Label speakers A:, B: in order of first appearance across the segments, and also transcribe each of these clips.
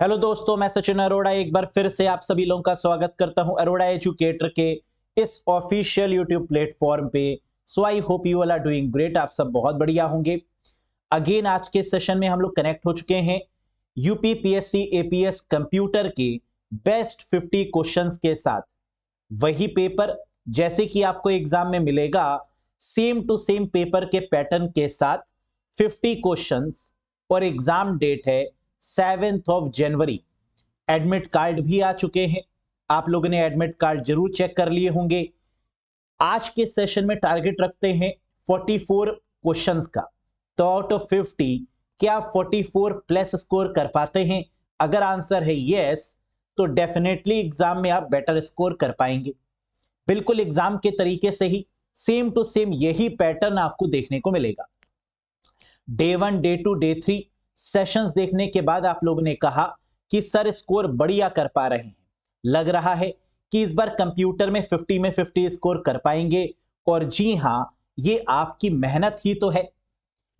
A: Hello दोस्तों, मैं सचिन अरोड़ा एक बार फिर से आप सभी लोगों का स्वागत करता हूं अरोड़ा एजुकेटर के इस ऑफिशियल यूट्यूब प्लेटफॉर्म पे। So I hope you all are doing great. आप सब बहुत बढ़िया होंगे। अगेन आज के सेशन में हम लोग कनेक्ट हो चुके हैं यूपी पीएससी एपीएस कंप्यूटर के बेस्ट 50 क्वेश्चंस के साथ। वही पेपर जैसे कि आपको एग्जाम में मिलेगा, सेम टू सेम पेपर के पैटर्न के साथ 50 क्वेश्चंस, और एग्जाम डेट है 7th of January. Admit card भी आ चुके हैं। आप लोगों ने एडमिट कार्ड जरूर चेक कर लिए होंगे। आज के सेशन में टारगेट रखते हैं 44 क्वेश्चंस का। तो आउट ऑफ 50 क्या 44 प्लस स्कोर कर पाते हैं? अगर आंसर है यस, तो डेफिनेटली एग्जाम में आप बेटर स्कोर कर पाएंगे। बिल्कुल एग्जाम के तरीके से ही सेम टू सेम यही पैटर्न आपको देखने को मिलेगा। डे 1, डे 2, डे 3 सेशंस देखने के बाद आप लोगों ने कहा कि सर स्कोर बढ़िया कर पा रहे हैं, लग रहा है कि इस बार कंप्यूटर में 50 में 50 स्कोर कर पाएंगे। और जी हां, ये आपकी मेहनत ही तो है,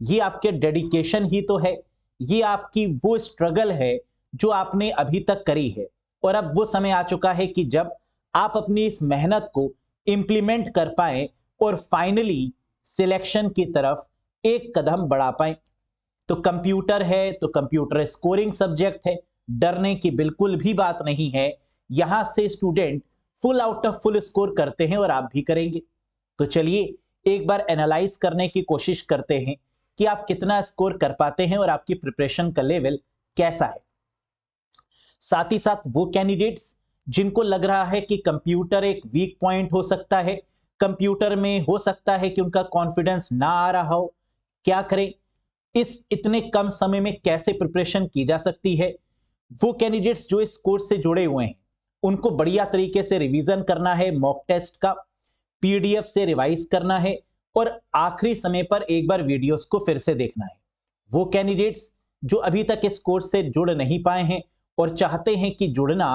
A: ये आपके डेडिकेशन ही तो है, ये आपकी वो स्ट्रगल है जो आपने अभी तक करी है। और अब वो समय आ चुका है कि जब आप अपनी इस मेहनत को इंप्लीमेंट कर पाए और फाइनली सिलेक्शन की तरफ एक कदम बढ़ा पाए। तो कंप्यूटर है तो कंप्यूटर स्कोरिंग सब्जेक्ट है, डरने की बिल्कुल भी बात नहीं है। यहां से student full out of full score करते हैं और आप भी करेंगे। तो चलिए एक बार एनालाइज करने की कोशिश करते हैं कि आप कितना स्कोर कर पाते हैं और आपकी प्रिपरेशन का लेवल कैसा है। साथ ही साथ वो कैंडिडेट्स जिनको लग रहा है कि कंप्यूटर एक वीक पॉइंट हो सकता है, कंप्यूटर में हो सकता है कि उनका कॉन्फिडेंस ना आ रहा हो, क्या करें, इस इतने कम समय में कैसे प्रिपरेशन की जा सकती है। वो कैंडिडेट्स जो इस कोर्स से जुड़े हुए हैं उनको बढ़िया तरीके से रिवीजन करना है, मॉक टेस्ट का पीडीएफ से रिवाइज करना है, और आखिरी समय पर एक बार वीडियोस को फिर से देखना है। वो कैंडिडेट्स जो अभी तक इस कोर्स से जुड़ नहीं पाए हैं और चाहते हैं कि जुड़ना,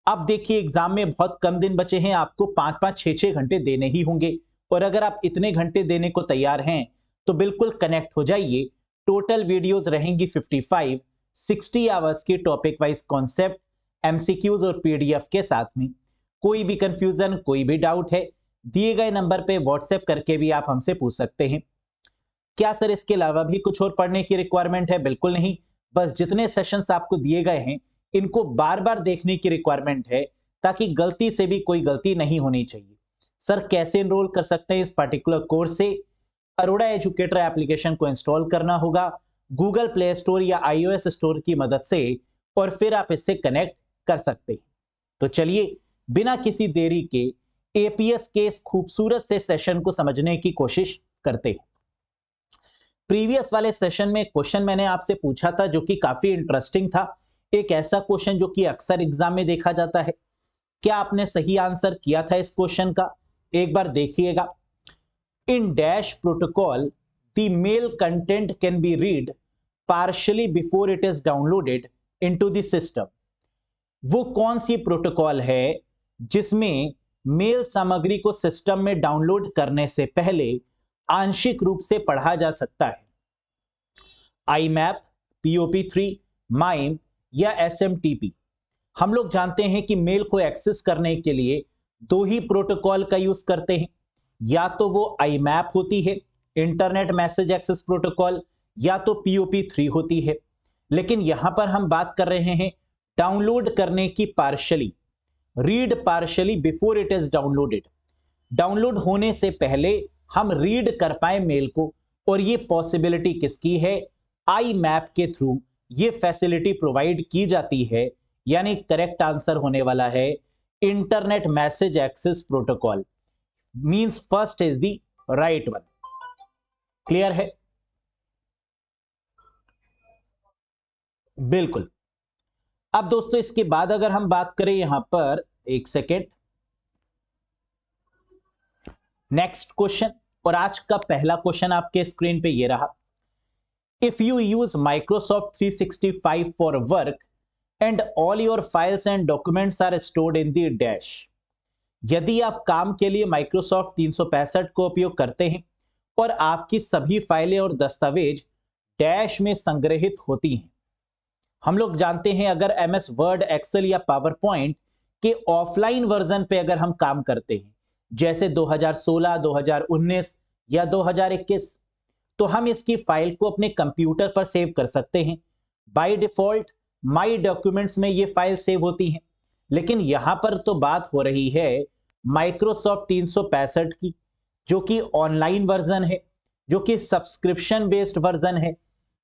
A: अब देखिए एग्जाम में बहुत कम दिन बचे हैं, आपको 5-5 6-6 घंटे देने ही होंगे। और अगर आप इतने घंटे देने को तैयार हैं तो बिल्कुल कनेक्ट हो जाइए। टोटल वीडियोस रहेंगी 55, 60 आवर्स की टॉपिक वाइज कॉन्सेप्ट, एमसीक्यूज और पीडीएफ के साथ में। कोई भी कंफ्यूजन, कोई भी डाउट है, दिए गए नंबर पे व्हाट्सएप करके भी आप हमसे पूछ सकते हैं। क्या सर इसके अलावा भी कुछ और पढ़ने की रिक्वायरमेंट है? बिल्कुल नहीं, बस जितने सेशंस आपको दिए गए हैं इनको बार बार देखने की रिक्वायरमेंट है, ताकि गलती से भी कोई गलती नहीं होनी चाहिए। सर कैसे एनरोल कर सकते हैं इस पर्टिकुलर कोर्स से? अरोड़ा एजुकेटर एप्लीकेशन को इंस्टॉल करना होगा गूगल प्ले स्टोर या आईओएस स्टोर की मदद से, और फिर आप इससे कनेक्ट कर सकते हैं। तो चलिए बिना किसी देरी के एपीएस के इस खूबसूरत से सेशन को समझने की कोशिश करते हैं। प्रीवियस वाले सेशन में क्वेश्चन मैंने आपसे पूछा था जो कि काफी इंटरेस्टिंग था, एक ऐसा क्वेश्चन जो कि अक्सर एग्जाम में देखा जाता है। क्या आपने सही आंसर किया था इस क्वेश्चन का? एक बार देखिएगा। In dash protocol the mail content can be read partially before it is downloaded into the system. वो कौन सी प्रोटोकॉल है जिसमें मेल सामग्री को सिस्टम में डाउनलोड करने से पहले आंशिक रूप से पढ़ा जा सकता है? IMAP, POP3, माइम या SMTP? हम लोग जानते हैं कि मेल को एक्सेस करने के लिए दो ही प्रोटोकॉल का यूज करते हैं, या तो वो IMAP होती है, इंटरनेट मैसेज एक्सेस प्रोटोकॉल, या तो POP3 होती है। लेकिन यहां पर हम बात कर रहे हैं डाउनलोड करने की partially, read partially before it is downloaded. Download होने से पहले हम रीड कर पाए मेल को, और ये पॉसिबिलिटी किसकी है? IMAP के थ्रू ये फैसिलिटी प्रोवाइड की जाती है। यानी करेक्ट आंसर होने वाला है internet message access protocol, means first is the right one. Clear है? बिल्कुल। अब दोस्तों इसके बाद अगर हम बात करें यहां पर, एक सेकेंड, नेक्स्ट क्वेश्चन, और आज का पहला क्वेश्चन आपके स्क्रीन पे ये रहा। If you use Microsoft 365 for work and all your files and documents are stored in the dash. यदि आप काम के लिए Microsoft 365 को उपयोग करते हैं और आपकी सभी फाइलें और दस्तावेज डैश में संग्रहित होती हैं। हम लोग जानते हैं अगर एमएस वर्ड, एक्सेल या पावर पॉइंट के ऑफलाइन वर्जन पे अगर हम काम करते हैं, जैसे 2016, 2019 या 2021, तो हम इसकी फाइल को अपने कंप्यूटर पर सेव कर सकते हैं। बाय डिफॉल्ट माई डॉक्यूमेंट्स में ये फाइल सेव होती हैं, लेकिन यहां पर तो बात हो रही है माइक्रोसॉफ्ट 365 की, जो कि ऑनलाइन वर्जन है, जो कि सब्सक्रिप्शन बेस्ड वर्जन है।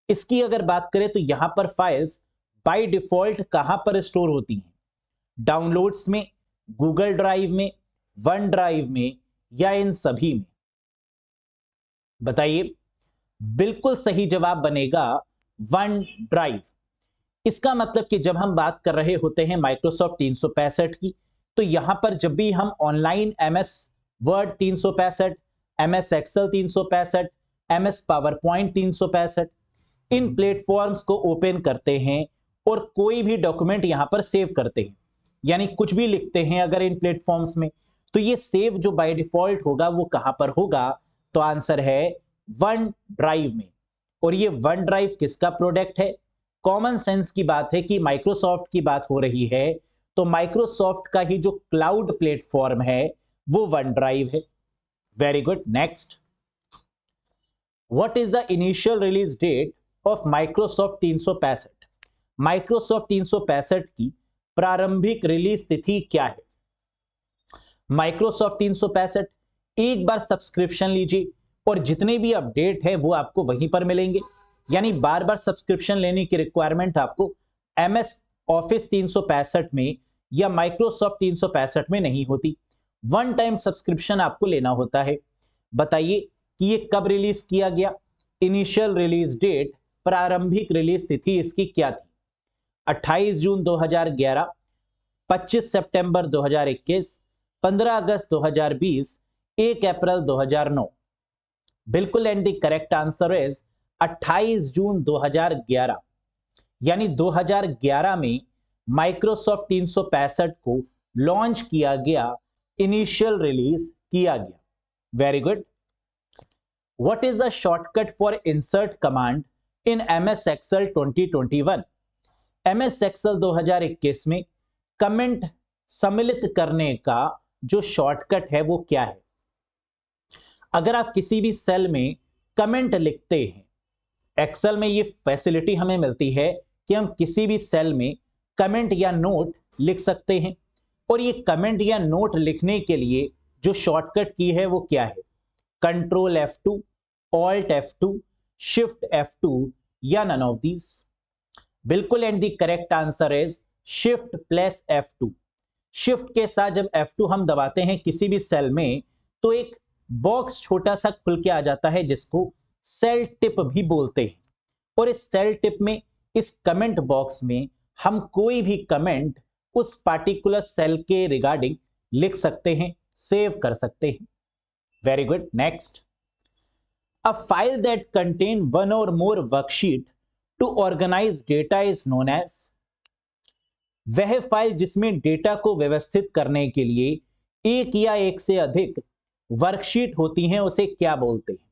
A: इसकी अगर बात करें तो यहां पर फाइल्स बाय डिफॉल्ट कहां पर स्टोर होती हैं? डाउनलोड्स में, गूगल ड्राइव में, वन ड्राइव में, या इन सभी में? बताइए। बिल्कुल सही जवाब बनेगा वन ड्राइव। इसका मतलब कि जब हम बात कर रहे होते हैं माइक्रोसॉफ्ट 365 की, तो यहां पर जब भी हम online MS Word 365, MS Excel 365, MS PowerPoint 365, इन प्लेटफॉर्म्स को ओपन करते हैं और कोई भी डॉक्यूमेंट यहां पर सेव करते हैं, यानी कुछ भी लिखते हैं अगर इन प्लेटफॉर्म्स में, तो ये सेव जो बाय डिफॉल्ट होगा वो कहां पर होगा? तो आंसर है वन ड्राइव में। और ये वन ड्राइव किसका प्रोडक्ट है? कॉमन सेंस की बात है कि माइक्रोसॉफ्ट की बात हो रही है, तो माइक्रोसॉफ्ट का ही जो क्लाउड प्लेटफॉर्म है वो वन ड्राइव है। Very good. Next, what is the initial release date of Microsoft 365? Microsoft 365 की प्रारंभिक रिलीज तिथि क्या है? माइक्रोसॉफ्ट 365 एक बार सब्सक्रिप्शन लीजिए और जितने भी अपडेट है वो आपको वहीं पर मिलेंगे, यानी बार बार सब्सक्रिप्शन लेने की रिक्वायरमेंट आपको एमएस ऑफिस 365 में या माइक्रोसॉफ्ट 365 में नहीं होती। वन टाइम सब्सक्रिप्शन आपको लेना होता है। बताइए कि ये कब रिलीज किया गया? इनिशियल रिलीज डेट, प्रारंभिक रिलीज तिथि इसकी क्या थी? 28 जून 2011, 25 सितंबर 2021, 15 अगस्त 2020, 1 अप्रैल 2009? बिल्कुल, and the correct answer is 28 जून 2011। यानी 2011 में माइक्रोसॉफ्ट 365 को लॉन्च किया गया, इनिशियल रिलीज किया गया। Very good. What is the shortcut for insert command in MS Excel 2021? MS Excel 2021 में कमेंट सम्मिलित करने का जो शॉर्टकट है वो क्या है? अगर आप किसी भी सेल में कमेंट लिखते हैं, एक्सेल में ये फैसिलिटी हमें मिलती है कि हम किसी भी सेल में कमेंट या नोट लिख सकते हैं, और ये कमेंट या नोट लिखने के लिए जो शॉर्टकट की है वो क्या है? Control F2, alt F2, shift F2, या नन ऑफ दीज? बिल्कुल, and the correct answer is shift plus F2। Shift के साथ जब F2 हम दबाते हैं किसी भी सेल में, तो एक बॉक्स छोटा सा खुल के आ जाता है जिसको सेल टिप भी बोलते हैं, और इस सेल टिप में, इस कमेंट बॉक्स में हम कोई भी कमेंट उस पार्टिकुलर सेल के रिगार्डिंग लिख सकते हैं, सेव कर सकते हैं। Very good. Next, a file that contain one or more worksheet to organise data is known as? वह फाइल जिसमें डेटा को व्यवस्थित करने के लिए एक या एक से अधिक वर्कशीट होती हैं उसे क्या बोलते हैं?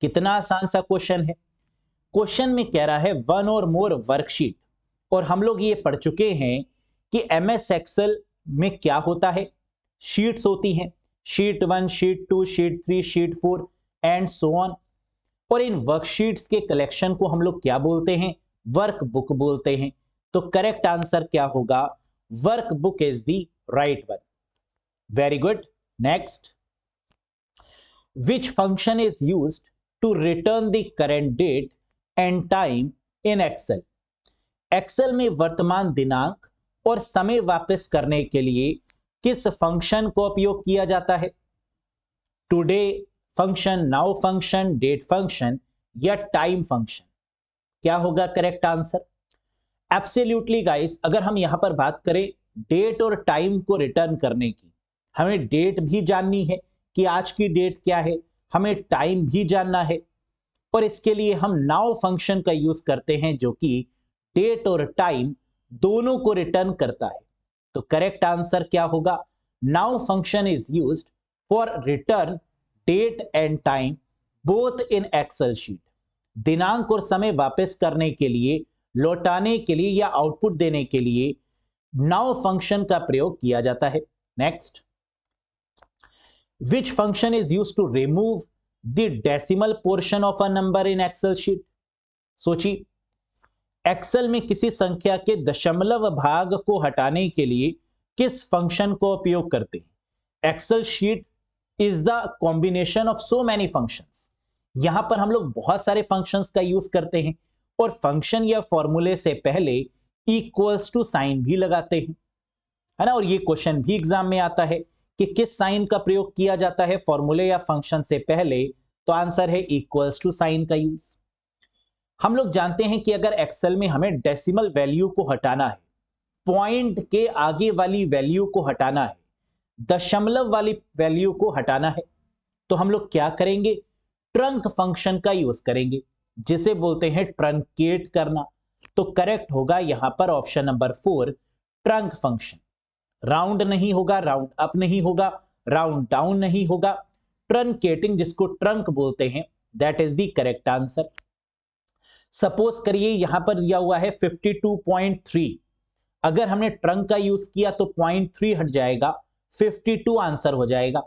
A: कितना आसान सा क्वेश्चन है। क्वेश्चन में कह रहा है वन और मोर वर्कशीट, और हम लोग ये पढ़ चुके हैं कि एमएस एक्सेल में क्या होता है? शीट्स होती हैं, sheet 1, sheet 2, sheet 3, sheet 4 and so on. और इन वर्कशीट्स के कलेक्शन को हम लोग क्या बोलते हैं? वर्क बुक बोलते हैं। तो करेक्ट आंसर क्या होगा? Work book is the right one. Very good. Next, which function is used to return the current date and time in Excel? Excel में वर्तमान दिनांक और समय वापस करने के लिए किस फंक्शन को उपयोग किया जाता है? Today function, now function, date function, या टाइम फंक्शन? क्या होगा करेक्ट आंसर? एब्सोल्युटली गाइस, अगर हम यहां पर बात करें डेट और टाइम को रिटर्न करने की, हमें डेट भी जाननी है कि आज की डेट क्या है, हमें टाइम भी जानना है, और इसके लिए हम नाउ फंक्शन का यूज करते हैं जो कि डेट और टाइम दोनों को रिटर्न करता है। तो करेक्ट आंसर क्या होगा? Now function is used for return date and time both in Excel sheet. दिनांक और समय वापस करने के लिए लौटाने के लिए या आउटपुट देने के लिए नाउ फंक्शन का प्रयोग किया जाता है। Next, which function is used to remove the decimal portion of a number in Excel sheet. सोचिए, एक्सेल में किसी संख्या के दशमलव भाग को हटाने के लिए किस फंक्शन को उपयोग करते हैं। Excel sheet is the combination of so many functions. यहां पर हम लोग बहुत सारे फंक्शंस का यूज करते हैं और फंक्शन या फॉर्मूले से पहले इक्वल्स टू साइन भी लगाते हैं, है ना। और ये क्वेश्चन भी एग्जाम में आता है कि किस साइन का प्रयोग किया जाता है फॉर्मूले या फंक्शन से पहले, तो आंसर है इक्वल्स टू साइन का यूज। हम लोग जानते हैं कि अगर एक्सेल में हमें डेसिमल वैल्यू को हटाना है, पॉइंट के आगे वाली वैल्यू को हटाना है, दशमलव वाली वैल्यू को हटाना है, तो हम लोग क्या करेंगे, ट्रंक फंक्शन का यूज करेंगे, जिसे बोलते हैं ट्रंकेट करना। तो करेक्ट होगा यहां पर option number 4, trunk function. Round नहीं होगा, राउंड अप नहीं होगा, राउंड डाउन नहीं होगा, ट्रंकेटिंग जिसको ट्रंक बोलते हैं, that is the correct answer. Suppose करिए यहां पर दिया हुआ है 52.3, अगर हमने ट्रंक का यूज किया तो 0.3 हट जाएगा, 52 आंसर हो जाएगा।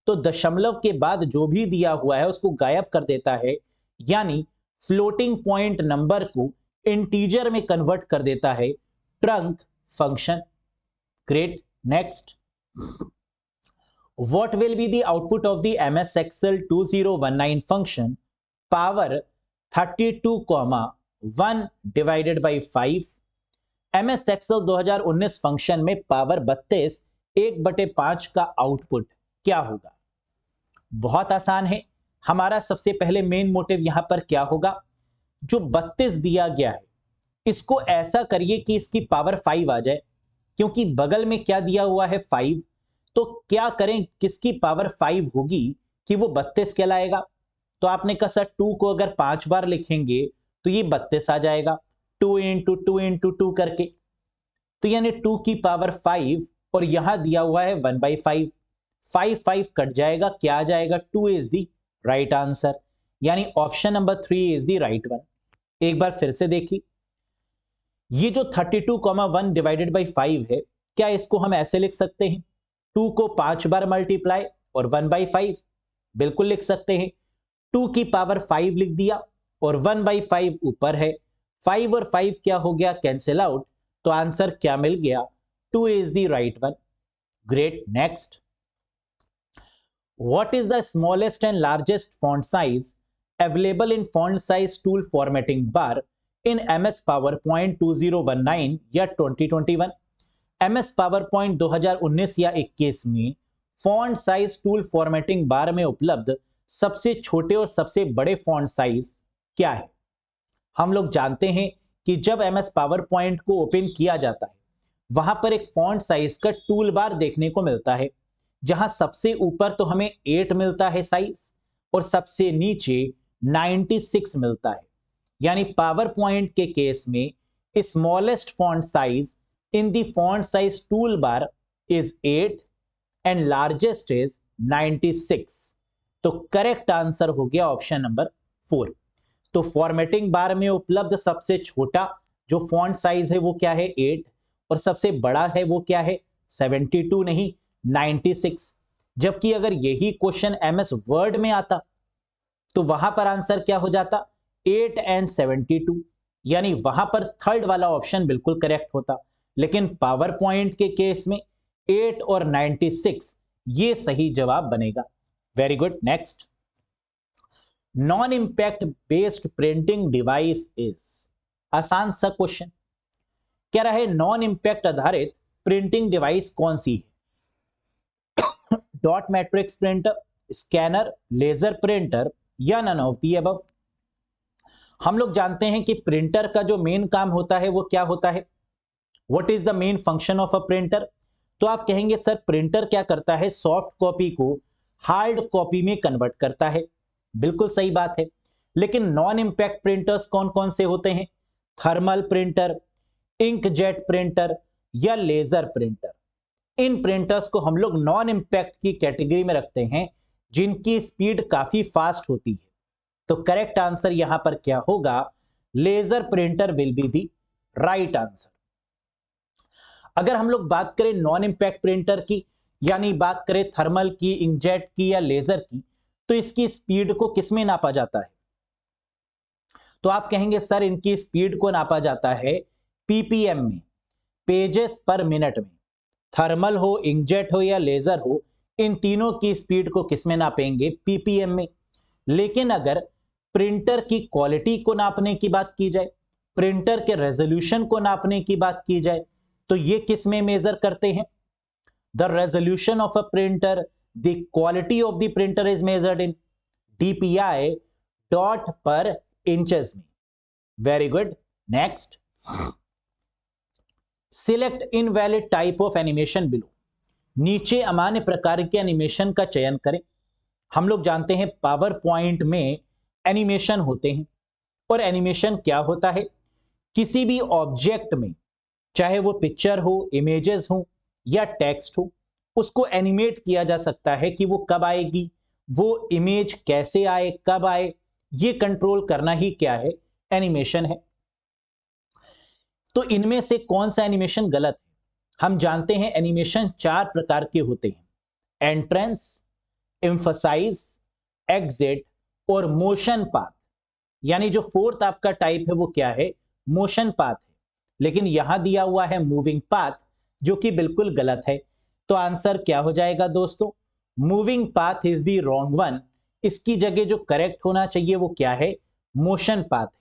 A: तो दशमलव के बाद जो भी दिया हुआ है उसको गायब कर देता है, यानी फ्लोटिंग पॉइंट नंबर को इंटीजर में कन्वर्ट कर देता है trunk function. Great. Next, what will be the output of the MS Excel 2019 function power 32,1 divided by 5। MS Excel 2019 function में पावर 32 1/5 का आउटपुट क्या होगा। बहुत आसान है, हमारा सबसे पहले मेन मोटिव यहां पर क्या होगा, जो 32 दिया गया है इसको ऐसा करिए कि इसकी पावर 5 आ जाए, क्योंकि बगल में क्या दिया हुआ है 5, तो क्या करें, किसकी पावर 5 होगी कि वो 32 कहलाएगा। तो आपने कहा सर 2 को अगर 5 बार लिखेंगे तो ये 32 आ जाएगा, 2 इंटू 2 इंटू 2 करके, तो यानी 2 की पावर 5 और यहां दिया हुआ है 1/5, 5 कट जाएगा, क्या आ जाएगा, 2 इज द राइट आंसर, यानी option number 3 is the right one. एक बार फिर से देखिए, ये जो 32,1 डिवाइडेड बाई 5 है, क्या इसको हम ऐसे लिख सकते हैं, 2 को 5 बार मल्टीप्लाई और 1/5, बिल्कुल लिख सकते हैं। 2 की पावर 5 लिख दिया और 1/5 ऊपर है, 5 और 5 क्या हो गया, कैंसिल आउट, तो आंसर क्या मिल गया, 2 is the right one. Great. Next, what is the smallest and largest font size available in font size tool formatting bar in MS PowerPoint 2019 या 2021। MS PowerPoint 2019 या 21 में font size tool formatting bar में उपलब्ध सबसे छोटे और सबसे बड़े फॉन्ट साइज क्या है। हम लोग जानते हैं कि जब MS PowerPoint को ओपन किया जाता है वहां पर एक फॉन्ट साइज का टूल बार देखने को मिलता है, जहां सबसे ऊपर तो हमें 8 मिलता है साइज और सबसे नीचे 96 मिलता है। यानी पावर पॉइंट के केस में smallest font size in the font size tool bar is 8 and largest is 96। तो करेक्ट आंसर हो गया ऑप्शन नंबर 4। तो फॉर्मेटिंग बार में उपलब्ध सबसे छोटा जो फॉन्ट साइज है वो क्या है, 8, और सबसे बड़ा है वो क्या है, 72 नहीं 96। जबकि अगर यही क्वेश्चन MS वर्ड में आता तो वहां पर आंसर क्या हो जाता, 8 एंड 72, यानी वहां पर थर्ड वाला ऑप्शन बिल्कुल करेक्ट होता। लेकिन पावर पॉइंट के केस में 8 और 96 ये सही जवाब बनेगा। Very good. Next, non impact based printing device is, आसान सा क्वेश्चन कह रहा है नॉन इंपैक्ट आधारित प्रिंटिंग डिवाइस कौन सी है। Dot matrix printer, scanner, laser printer या नन ऑफ द अबव। हम लोग जानते हैं कि प्रिंटर का जो मेन काम होता है वो क्या होता है, what is the main function of a printer. तो आप कहेंगे सर प्रिंटर क्या करता है, सॉफ्ट कॉपी को हार्ड कॉपी में कन्वर्ट करता है, बिल्कुल सही बात है। लेकिन नॉन इंपैक्ट प्रिंटर्स कौन कौन से होते हैं, थर्मल प्रिंटर, इंकजेट प्रिंटर या लेजर प्रिंटर। इन प्रिंटर्स को हम लोग नॉन इंपैक्ट की कैटेगरी में रखते हैं, जिनकी स्पीड काफी फास्ट होती है। तो करेक्ट आंसर यहां पर क्या होगा, laser printer will be the right answer. अगर हम लोग बात करें नॉन इंपैक्ट प्रिंटर की, यानी बात करें थर्मल की, इंकजेट की या लेजर की, तो इसकी स्पीड को किसमें नापा जाता है? तो आप कहेंगे सर इनकी स्पीड को नापा जाता है पीपीएम में, पेजेस पर मिनट में। थर्मल हो, इंकजेट हो या लेजर हो, इन तीनों की स्पीड को किसमें नापेंगे? पीपीएम में। लेकिन अगर प्रिंटर की क्वालिटी को नापने की बात की जाए, प्रिंटर के रेजोल्यूशन को नापने की बात की जाए, तो ये किस में मेजर करते हैं? The resolution of a printer, the quality of the printer is measured in DPI dot per inches में। Very good. Next, select invalid type of animation below. नीचे अमान्य प्रकार के एनिमेशन का चयन करें। हम लोग जानते हैं पावर पॉइंट में एनिमेशन होते हैं, और एनिमेशन क्या होता है? किसी भी ऑब्जेक्ट में, चाहे वो पिक्चर हो, इमेजेस हो या टेक्स्ट हो, उसको एनिमेट किया जा सकता है कि वो कब आएगी, वो इमेज कैसे आए, कब आए, ये कंट्रोल करना ही क्या है? एनिमेशन है। तो इनमें से कौन सा एनिमेशन गलत है? हम जानते हैं एनिमेशन 4 प्रकार के होते हैं: एंट्रेंस, एम्फसाइज, एग्जिट और मोशन पाथ। यानी जो फोर्थ आपका टाइप है वो क्या है? मोशन पाथ है। लेकिन यहां दिया हुआ है मूविंग पाथ, जो कि बिल्कुल गलत है। तो आंसर क्या हो जाएगा दोस्तों? Moving path is the wrong one. इसकी जगह जो करेक्ट होना चाहिए वो क्या है? मोशन पाथ है।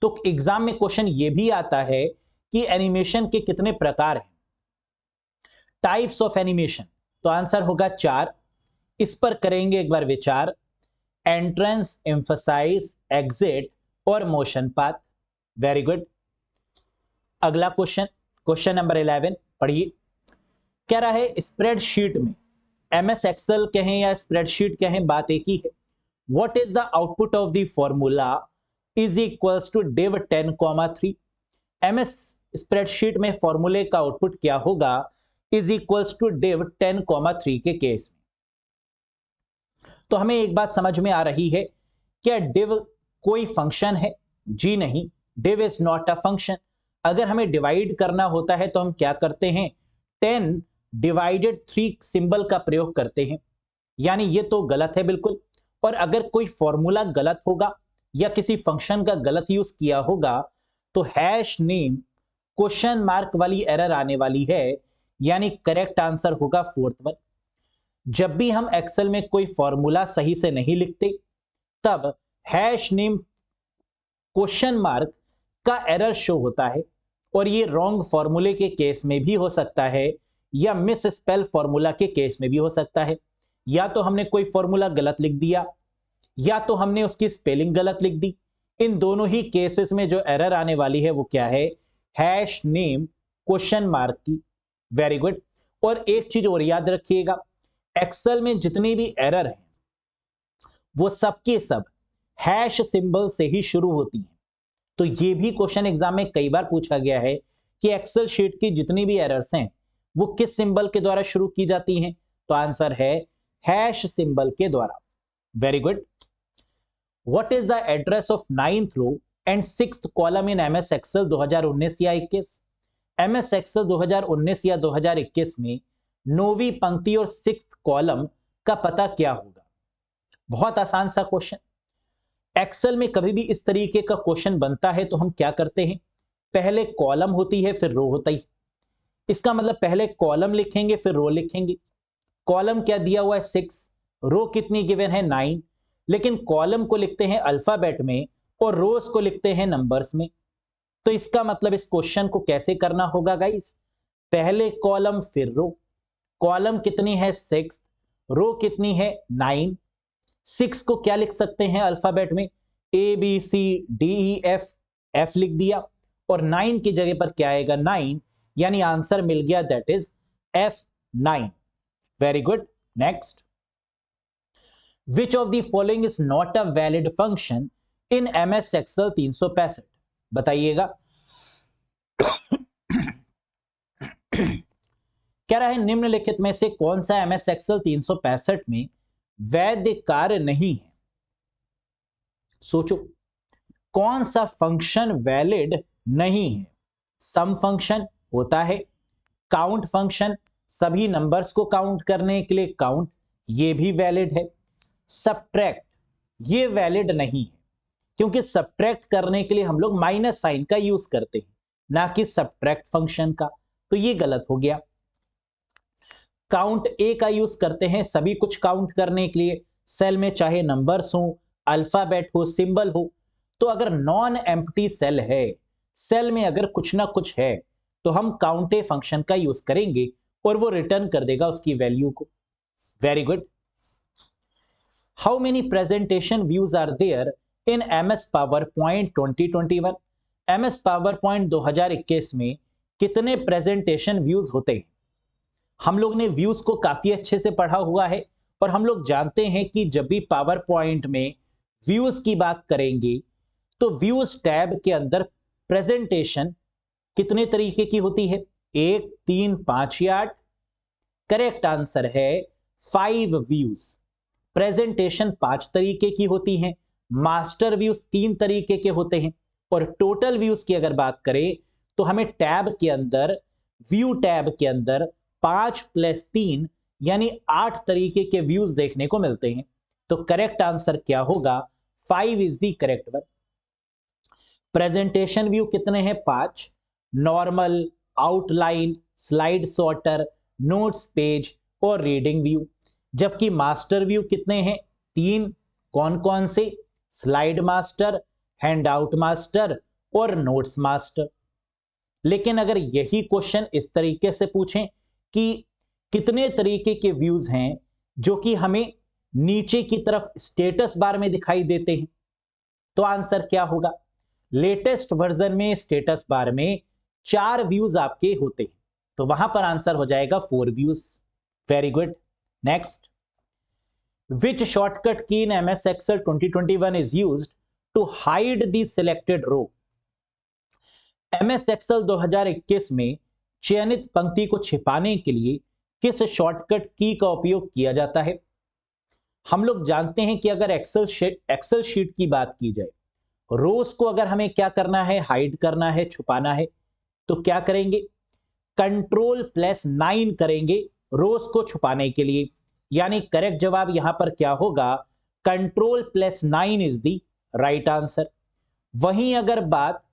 A: तो एग्जाम में क्वेश्चन ये भी आता है कि एनिमेशन के कितने प्रकार हैं, टाइप्स ऑफ एनिमेशन। तो आंसर होगा 4। इस पर करेंगे एक बार विचार: एंट्रेंस, एम्फसाइज, एग्जिट और मोशन पाथ। Very good. अगला क्वेश्चन, क्वेश्चन नंबर 11 पढ़िए। कह रहा है स्प्रेडशीट में, एमएस एक्सेल कहें या स्प्रेडशीट कहें, बात एक ही है। What is the output of the formula is equals to div 10,3। MS spreadsheet में फॉर्मूले का आउटपुट क्या होगा? इज इक्वल्स टू div 10,3 के केस में। तो हमें एक बात समझ में आ रही है, क्या div कोई फंक्शन है? जी नहीं, div is not a function. अगर हमें डिवाइड करना होता है तो हम क्या करते हैं? 10 डिवाइडेड 3 सिंबल का प्रयोग करते हैं। यानी ये तो गलत है बिल्कुल। और अगर कोई फॉर्मूला गलत होगा या किसी फंक्शन का गलत यूज किया होगा तो हैश नेम क्वेश्चन मार्क वाली एरर आने वाली है। यानी करेक्ट आंसर होगा फोर्थ वन। जब भी हम एक्सेल में कोई फॉर्मूला सही से नहीं लिखते, तब हैश नेम क्वेश्चन मार्क का एरर शो होता है। और ये रॉन्ग फॉर्मूले के केस में भी हो सकता है या मिस स्पेल फॉर्मूला के केस में भी हो सकता है। या तो हमने कोई फॉर्मूला गलत लिख दिया या तो हमने उसकी स्पेलिंग गलत लिख दी। इन दोनों ही केसेस में जो एरर आने वाली है वो क्या है? हैश नेम क्वेश्चन मार्क की। Very good. और एक चीज और याद रखिएगा, एक्सेल में जितनी भी एरर है वो सब के सब हैश सिंबल से ही शुरू होती हैं। तो ये भी क्वेश्चन एग्जाम में कई बार पूछा गया है कि एक्सेल शीट की जितनी भी एरर्स हैं वो किस सिंबल के द्वारा शुरू की जाती हैं? तो आंसर है हैश सिंबल के द्वारा। Very good. What is the address of 9th row and 6th column in MS Excel 2019 या 21? एमएस एक्सेल 2019 या 2021 में 9वीं पंक्ति और 6th कॉलम का पता क्या होगा? बहुत आसान सा क्वेश्चन। एक्सेल में कभी भी इस तरीके का क्वेश्चन बनता है तो हम क्या करते हैं? पहले कॉलम होती है फिर रो होता ही। इसका मतलब पहले कॉलम लिखेंगे फिर रो लिखेंगे। कॉलम क्या दिया हुआ है? 6, रो कितनी गिवन है? 9। लेकिन कॉलम को लिखते हैं अल्फाबेट में और रोज को लिखते हैं नंबर्स में। तो इसका मतलब इस क्वेश्चन को कैसे करना होगा गाइस? पहले कॉलम फिर रो। कॉलम कितनी है? 6, रो कितनी है? 9। 6 को क्या लिख सकते हैं अल्फाबेट में? A B C D E F, F लिख दिया। और 9 की जगह पर क्या आएगा? 9। यानी आंसर मिल गया, that is F9। Very good. Next, which of the following is not a valid function in MS Excel 365? बताइएगा। कह रहा है निम्नलिखित में से कौन सा MS एक्सेल 365 में वैध कार्य नहीं है? सोचो, कौन सा फंक्शन वैलिड नहीं है? सम फंक्शन होता है, काउंट फंक्शन सभी नंबर्स को काउंट करने के लिए काउंट, ये भी वैलिड है। सबट्रैक्ट ये वैलिड नहीं है, क्योंकि सबट्रैक्ट करने के लिए हम लोग माइनस साइन का यूज करते हैं, ना कि सबट्रैक्ट फंक्शन का, तो ये गलत हो गया। काउंट ए का यूज करते हैं सभी कुछ काउंट करने के लिए, सेल में चाहे नंबर्स हो, अल्फाबेट हो, सिंबल हो। तो अगर नॉन एम्प्टी सेल है, सेल में अगर कुछ ना कुछ है, तो हम काउंट ए फंक्शन का यूज करेंगे और वो रिटर्न कर देगा उसकी वैल्यू को। Very good. How many presentation views are there in MS PowerPoint 2021? MS PowerPoint 2021 में कितने प्रेजेंटेशन व्यूज होते हैं? हम लोग ने व्यूज को काफी अच्छे से पढ़ा हुआ है और हम लोग जानते हैं कि जब भी पावर पॉइंट में व्यूज की बात करेंगे तो व्यूज टैब के अंदर प्रेजेंटेशन कितने तरीके की होती है? 1, 3, 5 या 8? करेक्ट आंसर है 5 व्यूज। प्रेजेंटेशन 5 तरीके की होती हैं, मास्टर व्यूज 3 तरीके के होते हैं, और टोटल व्यूज की अगर बात करें तो हमें टैब के अंदर, व्यू टैब के अंदर 5 + 3 यानी 8 तरीके के व्यूज देखने को मिलते हैं। तो करेक्ट आंसर क्या होगा? 5 is the correct one. Presentation view कितने हैं? 5। Normal, outline, slide sorter, notes page और रीडिंग व्यू। जबकि मास्टर व्यू कितने हैं? 3। कौन कौन से? स्लाइड मास्टर, हैंडआउट मास्टर और नोट्स मास्टर। लेकिन अगर यही क्वेश्चन इस तरीके से पूछें कि कितने तरीके के व्यूज हैं जो कि हमें नीचे की तरफ स्टेटस बार में दिखाई देते हैं, तो आंसर क्या होगा? लेटेस्ट वर्जन में स्टेटस बार में 4 व्यूज आपके होते हैं, तो वहां पर आंसर हो जाएगा 4 views. Very good. Next, which shortcut key in MS Excel 2021 is used to hide the selected row? MS Excel 2021 में चयनित पंक्ति को छिपाने के लिए किस शॉर्टकट की का उपयोग किया जाता है? हम लोग जानते हैं कि अगर एक्सेल शीट की बात की जाए, रोज को अगर हमें क्या करना है? हाइड करना है, छुपाना है, तो क्या करेंगे? Ctrl+9 करेंगे रोज को छुपाने के लिए। यानी करेक्ट जवाब यहां पर क्या होगा? Ctrl+9 is the right answer. वहीं अगर बात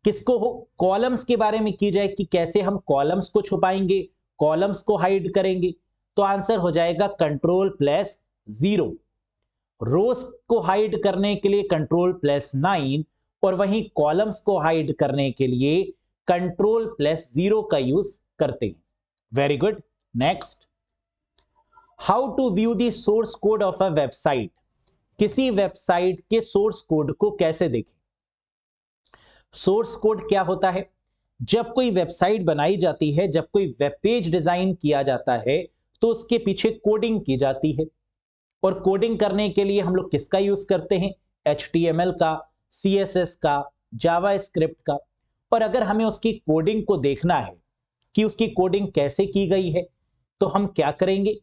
A: किसको हो? कॉलम्स के बारे में की जाए कि कैसे हम कॉलम्स को छुपाएंगे, कॉलम्स को हाइड करेंगे, तो आंसर हो जाएगा Ctrl+0। रोज को हाइड करने के लिए Ctrl+9 और वहीं कॉलम्स को हाइड करने के लिए Ctrl+0 का यूज करते हैं। Very good. Next, how to view the source code of a website? किसी वेबसाइट के सोर्स कोड को कैसे देखें? सोर्स कोड क्या होता है? जब कोई वेबसाइट बनाई जाती है, जब कोई वेब पेज डिजाइन किया जाता है, तो उसके पीछे कोडिंग की जाती है, और कोडिंग करने के लिए हम लोग किसका यूज करते हैं? HTML का, CSS का, जावास्क्रिप्ट का। और अगर हमें उसकी कोडिंग को देखना है कि उसकी कोडिंग कैसे की गई है, तो हम क्या करेंगे?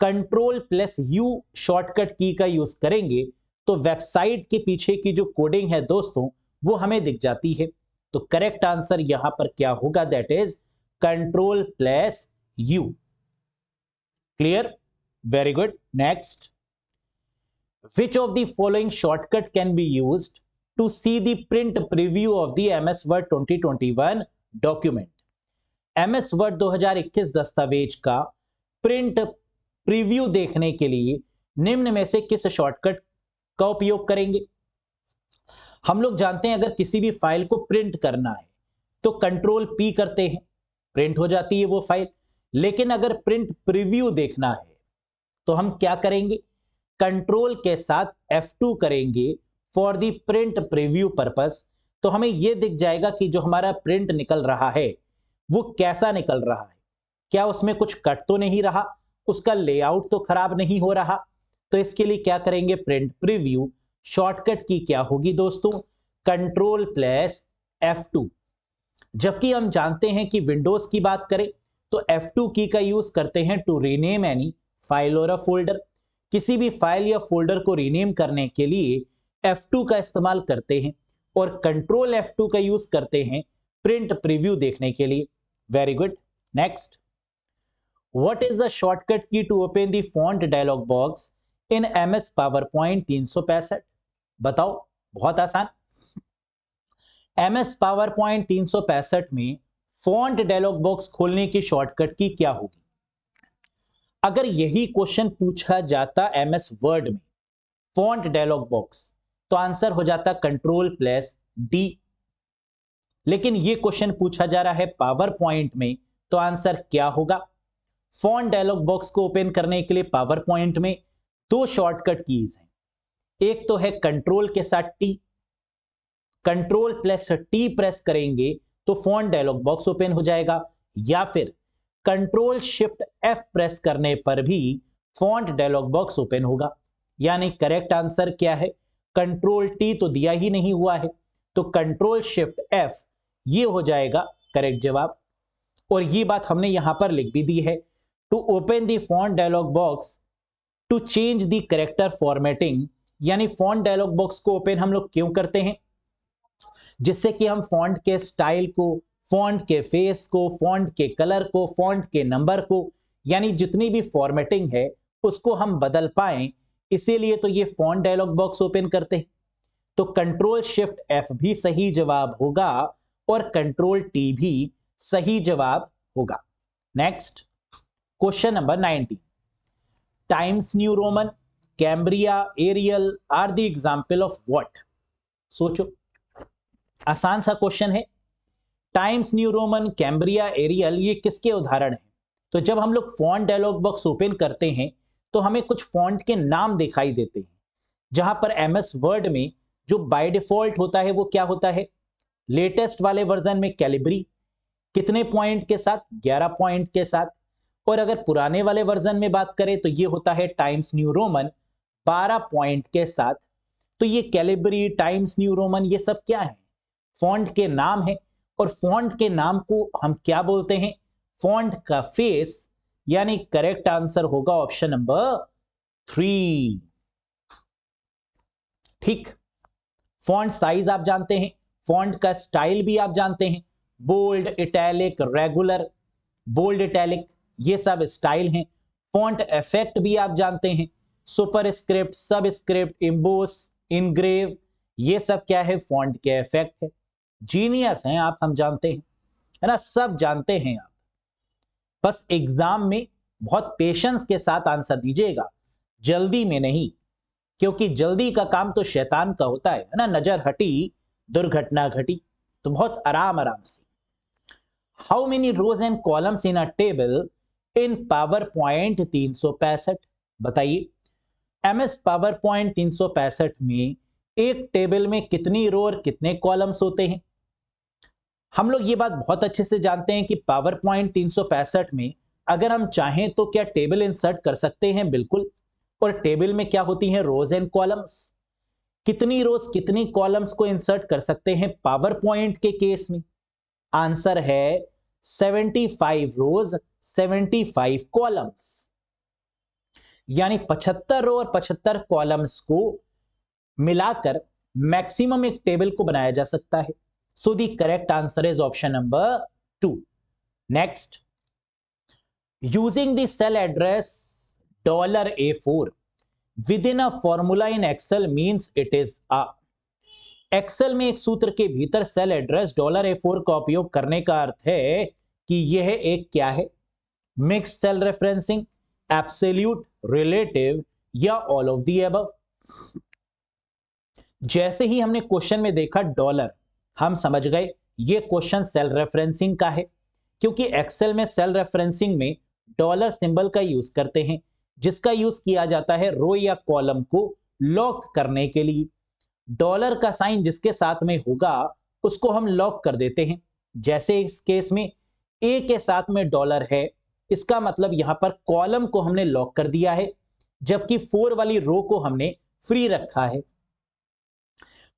A: Ctrl+U शॉर्टकट की का यूज करेंगे, तो वेबसाइट के पीछे की जो कोडिंग है दोस्तों, वो हमें दिख जाती है। तो करेक्ट आंसर यहां पर क्या होगा? That is Ctrl+U। Clear? Very good. Next, which of the following shortcut can be used to see the print preview of the MS Word 2021 document? MS Word 2021 दस्तावेज का प्रिंट प्रीव्यू देखने के लिए निम्न में से किस शॉर्टकट का उपयोग करेंगे? हम लोग जानते हैं अगर किसी भी फाइल को प्रिंट करना है तो Ctrl+P करते हैं, प्रिंट हो जाती है वो फाइल। लेकिन अगर प्रिंट प्रीव्यू देखना है तो हम क्या करेंगे? कंट्रोल के साथ F2 करेंगे for the print preview purpose. तो हमें यह दिख जाएगा कि जो हमारा प्रिंट निकल रहा है वो कैसा निकल रहा है, क्या उसमें कुछ कट तो नहीं रहा, उसका लेआउट तो खराब नहीं हो रहा। तो इसके लिए क्या करेंगे? प्रिंट प्रीव्यू शॉर्टकट की क्या होगी दोस्तों? Ctrl+F2। जबकि हम जानते हैं कि विंडोज की बात करें तो F2 की का यूज करते हैं टू रीनेम एनी फाइल और अ फोल्डर। किसी भी फाइल या फोल्डर को रीनेम करने के लिए F2 का इस्तेमाल करते हैं और कंट्रोल F2 का यूज करते हैं प्रिंट प्रीव्यू देखने के लिए। Very good. Next, what is the shortcut key to open the font dialog box in MS PowerPoint 365? बताओ, बहुत आसान। MS PowerPoint 365 में फॉन्ट डायलॉग बॉक्स खोलने की शॉर्टकट की क्या होगी? अगर यही क्वेश्चन पूछा जाता MS वर्ड में फॉन्ट डायलॉग बॉक्स, तो आंसर हो जाता Ctrl+D। लेकिन ये क्वेश्चन पूछा जा रहा है पावर पॉइंट में, तो आंसर क्या होगा? फॉन्ट डायलॉग बॉक्स को ओपन करने के लिए पावर पॉइंट में दो शॉर्टकट कीज हैं। एक तो है कंट्रोल के साथ T, Ctrl+T प्रेस करेंगे तो फॉन्ट डायलॉग बॉक्स ओपन हो जाएगा, या फिर Ctrl+Shift+F प्रेस करने पर भी फॉन्ट डायलॉग बॉक्स ओपन होगा। यानी करेक्ट आंसर क्या है? Ctrl+T तो दिया ही नहीं हुआ है, तो Ctrl+Shift+F ये हो जाएगा करेक्ट जवाब। और ये बात हमने यहां पर लिख भी दी है, to open the font dialog box to change the character formatting. यानी फॉन्ट डायलॉग बॉक्स को ओपन हम लोग क्यों करते हैं? जिससे कि हम फॉन्ट के स्टाइल को, फॉन्ट के फेस को, फॉन्ट के कलर को, फॉन्ट के नंबर को, यानी जितनी भी फॉर्मेटिंग है उसको हम बदल पाएं, इसीलिए तो ये फॉन्ट डायलॉग बॉक्स ओपन करते हैं। तो Ctrl+Shift+F भी सही जवाब होगा और Ctrl+T भी सही जवाब होगा। Next, question number 19, Times New Roman, Cambria, Arial are the example of what? सोचो, आसान सा क्वेश्चन है। Times New Roman, Cambria, Arial ये किसके उदाहरण हैं? तो जब हम लोग फॉन्ट डायलॉग बॉक्स ओपन करते हैं तो हमें कुछ फॉन्ट के नाम दिखाई देते हैं, जहां पर MS वर्ड में जो बाय डिफॉल्ट होता है वो क्या होता है? लेटेस्ट वाले वर्जन में कैलिब्री, कितने पॉइंट के साथ? 11 पॉइंट के साथ। और अगर पुराने वाले वर्जन में बात करें तो ये होता है टाइम्स न्यू रोमन 12 पॉइंट के साथ। तो ये कैलिब्री, टाइम्स न्यू रोमन ये सब क्या है? फॉन्ट के नाम है। और फॉन्ट के नाम को हम क्या बोलते हैं? फॉन्ट का फेस। यानी करेक्ट आंसर होगा ऑप्शन नंबर 3। ठीक, फॉन्ट साइज आप जानते हैं, फॉन्ट का स्टाइल भी आप जानते हैं, bold, italic, regular, bold, italic ये सब स्टाइल हैं। फॉन्ट इफेक्ट भी आप जानते हैं, सुपरस्क्रिप्ट, सबस्क्रिप्ट, इम्बोस, इनग्रेव ये सब क्या है? फॉन्ट के इफेक्ट है। जीनियस हैं आप, हम जानते हैं, है ना, सब जानते हैं आप। बस एग्जाम में बहुत पेशेंस के साथ आंसर दीजिएगा, जल्दी में नहीं, क्योंकि जल्दी का काम तो शैतान का होता है ना। नजर हटी दुर्घटना घटी, तो बहुत आराम आराम से। How many rows and columns in a table in PowerPoint 365? बताइए, MS PowerPoint 365 में एक टेबल में कितनी रो और कितने कॉलम्स होते हैं? हम लोग ये बात बहुत अच्छे से जानते हैं कि PowerPoint 365 में अगर हम चाहें तो क्या टेबल इंसर्ट कर सकते हैं? बिल्कुल। और टेबल में क्या होती हैं? रोज एंड कॉलम्स। कितनी रोज कितनी कॉलम्स को इंसर्ट कर सकते हैं PowerPoint के केस में? आंसर है 75 रोज 75 कॉलम्स। यानी 75 रो और 75 कॉलम्स को मिलाकर मैक्सिमम एक टेबल को बनाया जा सकता है। So the correct answer is option number 2। Next, using the cell address $A4 within a formula in Excel means it is a। Excel में एक सूत्र के भीतर सेल एड्रेस $A4 का उपयोग करने का अर्थ है कि यह एक क्या है? Mixed cell referencing, absolute, relative या ऑल ऑफ द अबव। जैसे ही हमने क्वेश्चन में देखा डॉलर, हम समझ गए ये क्वेश्चन सेल रेफरेंसिंग का है, क्योंकि एक्सेल में सेल रेफरेंसिंग में डॉलर सिंबल का यूज करते हैं, जिसका यूज किया जाता है रो या कॉलम को लॉक करने के लिए। डॉलर का साइन जिसके साथ में होगा उसको हम लॉक कर देते हैं। जैसे इस केस में ए के साथ में डॉलर है, इसका मतलब यहां पर कॉलम को हमने लॉक कर दिया है, जबकि 4 वाली रो को हमने फ्री रखा है।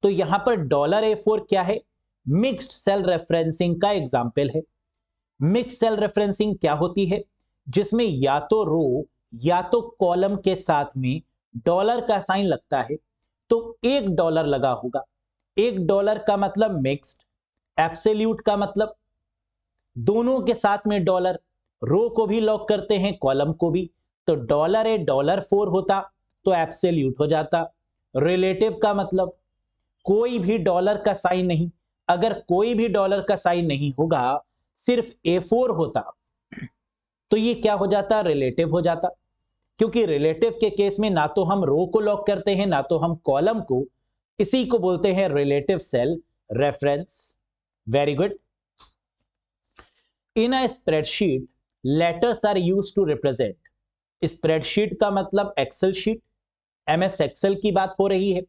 A: तो यहां पर $A4 क्या है? मिक्स्ड सेल रेफरेंसिंग का एग्जाम्पल है। मिक्स्ड सेल रेफरेंसिंग क्या होती है? जिसमें या तो रो या तो कॉलम के साथ में डॉलर का साइन लगता है, तो $1 लगा होगा। $1 का मतलब मिक्स्ड, एब्सोल्यूट का मतलब दोनों के साथ में डॉलर, रो को भी लॉक करते हैं कॉलम को भी, तो $4 होता तो एब्सोल्यूट हो जाता। रिलेटिव का मतलब कोई भी डॉलर का साइन नहीं, अगर कोई भी डॉलर का साइन नहीं होगा, सिर्फ A4 होता, तो ये क्या हो जाता, रिलेटिव हो जाता। क्योंकि रिलेटिव के केस में ना तो हम रो को लॉक करते हैं ना तो हम कॉलम को, इसी को बोलते हैं relative cell reference. Very good. In a spreadsheet letters are used to represent, spreadsheet का मतलब एक्सेल शीट, MS एक्सेल की बात हो रही है।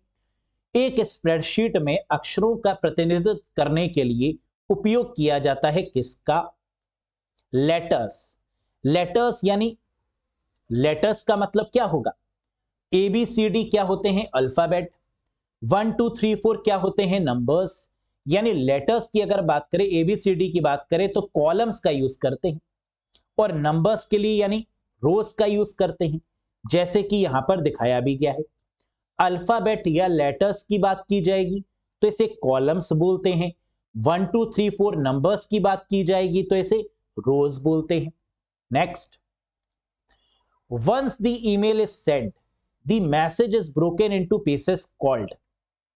A: एक स्प्रेडशीट में अक्षरों का प्रतिनिधित्व करने के लिए उपयोग किया जाता है किसका, लेटर्स। लेटर्स यानी लेटर्स का मतलब क्या होगा, ABCD क्या होते हैं, अल्फाबेट, 1 2 3 4 क्या होते हैं, नंबर्स। यानी लेटर्स की अगर बात करें, ABCD की बात करें तो कॉलम्स का यूज करते हैं, और नंबर्स के लिए यानी रोज का यूज करते हैं, जैसे कि यहां पर दिखाया भी गया है। अल्फाबेट या लेटर्स की बात की जाएगी तो इसे कॉलम्स बोलते हैं, 1 2 3 4 नंबर्स की बात की जाएगी तो इसे रोज बोलते हैं। Next, once the email is send the message is broken into pieces called.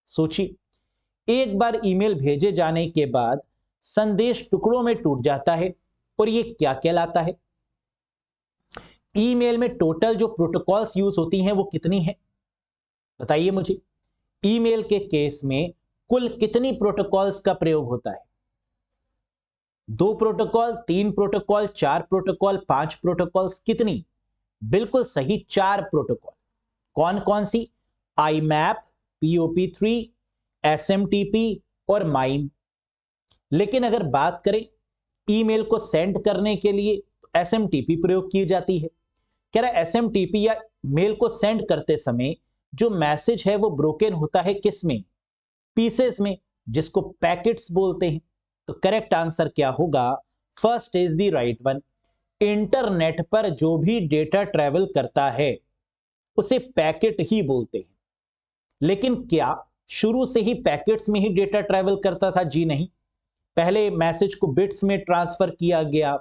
A: सोचिए, एक बार ईमेल भेजे जाने के बाद संदेश टुकड़ों में टूट जाता है, और ये क्या कहलाता है। ईमेल में टोटल जो प्रोटोकॉल्स यूज होती हैं वो कितनी है, बताइए मुझे। ईमेल के केस में कुल कितनी प्रोटोकॉल्स का प्रयोग होता है, 2 प्रोटोकॉल, 3 प्रोटोकॉल, 4 प्रोटोकॉल, 5 प्रोटोकॉल्स, कितनी, बिल्कुल सही 4 प्रोटोकॉल। कौन कौन सी, IMAP, POP3, SMTP और MIME। लेकिन अगर बात करें ईमेल को सेंड करने के लिए तो SMTP प्रयोग की जाती है। कह रहा है SMTP या मेल को सेंड करते समय जो मैसेज है वो ब्रोकन होता है किस में, पीसेस में, जिसको पैकेट्स बोलते हैं। तो करेक्ट आंसर क्या होगा, first is the right one. Internet पर जो भी डेटा ट्रेवल करता है उसे पैकेट ही बोलते हैं। लेकिन क्या शुरू से ही पैकेट्स में ही डेटा ट्रेवल करता था, जी नहीं। पहले मैसेज को बिट्स में ट्रांसफर किया गया,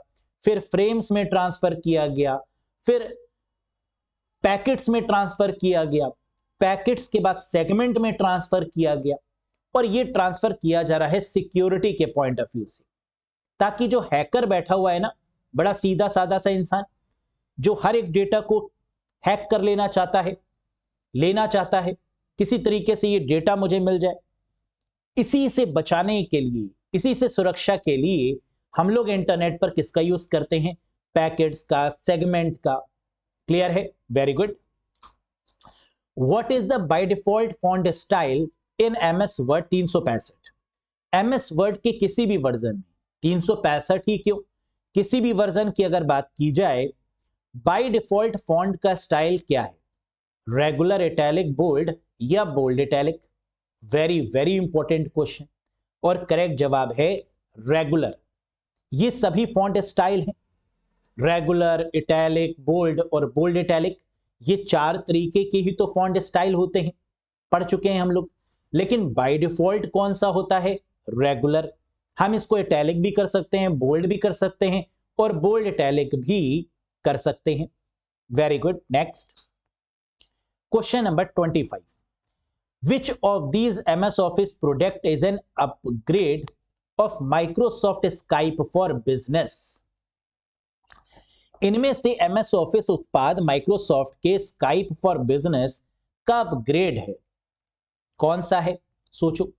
A: फिर फ्रेम्स में ट्रांसफर किया गया, फिर पैकेट्स में ट्रांसफर किया गया, पैकेट्स के बाद सेगमेंट में ट्रांसफर किया गया, और यह ट्रांसफर किया जा रहा है सिक्योरिटी के पॉइंट ऑफ व्यू से, ताकि जो हैकर बैठा हुआ है ना, बड़ा सीधा साधा सा इंसान, जो हर एक डेटा को हैक कर लेना चाहता है, किसी तरीके से ये डेटा मुझे मिल जाए, इसी से बचाने के लिए, इसी से सुरक्षा के लिए हम लोग इंटरनेट पर किसका यूज करते हैं, पैकेट्स का, सेगमेंट का। क्लियर है, very good. What is the by default font style in MS Word 365। MS Word के किसी भी वर्जन में, 365 ही क्यों, किसी भी वर्जन की अगर बात की जाए, बाय डिफॉल्ट फॉन्ट का स्टाइल क्या है, रेगुलर, इटैलिक, बोल्ड या bold italic. Very very important question, और करेक्ट जवाब है रेगुलर। ये सभी फॉन्ट स्टाइल हैं, रेगुलर, इटैलिक, बोल्ड और बोल्ड इटैलिक, ये 4 तरीके के ही तो फॉन्ट स्टाइल होते हैं, पढ़ चुके हैं हम लोग। लेकिन बाय डिफॉल्ट कौन सा होता है, रेगुलर। हम इसको इटैलिक भी कर सकते हैं, बोल्ड भी कर सकते हैं, और बोल्ड इटैलिक भी कर सकते हैं। Very good. Next, question number 25। Which of these MS Office product is an upgrade of Microsoft Skype for Business? इनमें से MS Office उत्पाद Microsoft के Skype for Business का अपग्रेड है, कौन सा है, सोचो।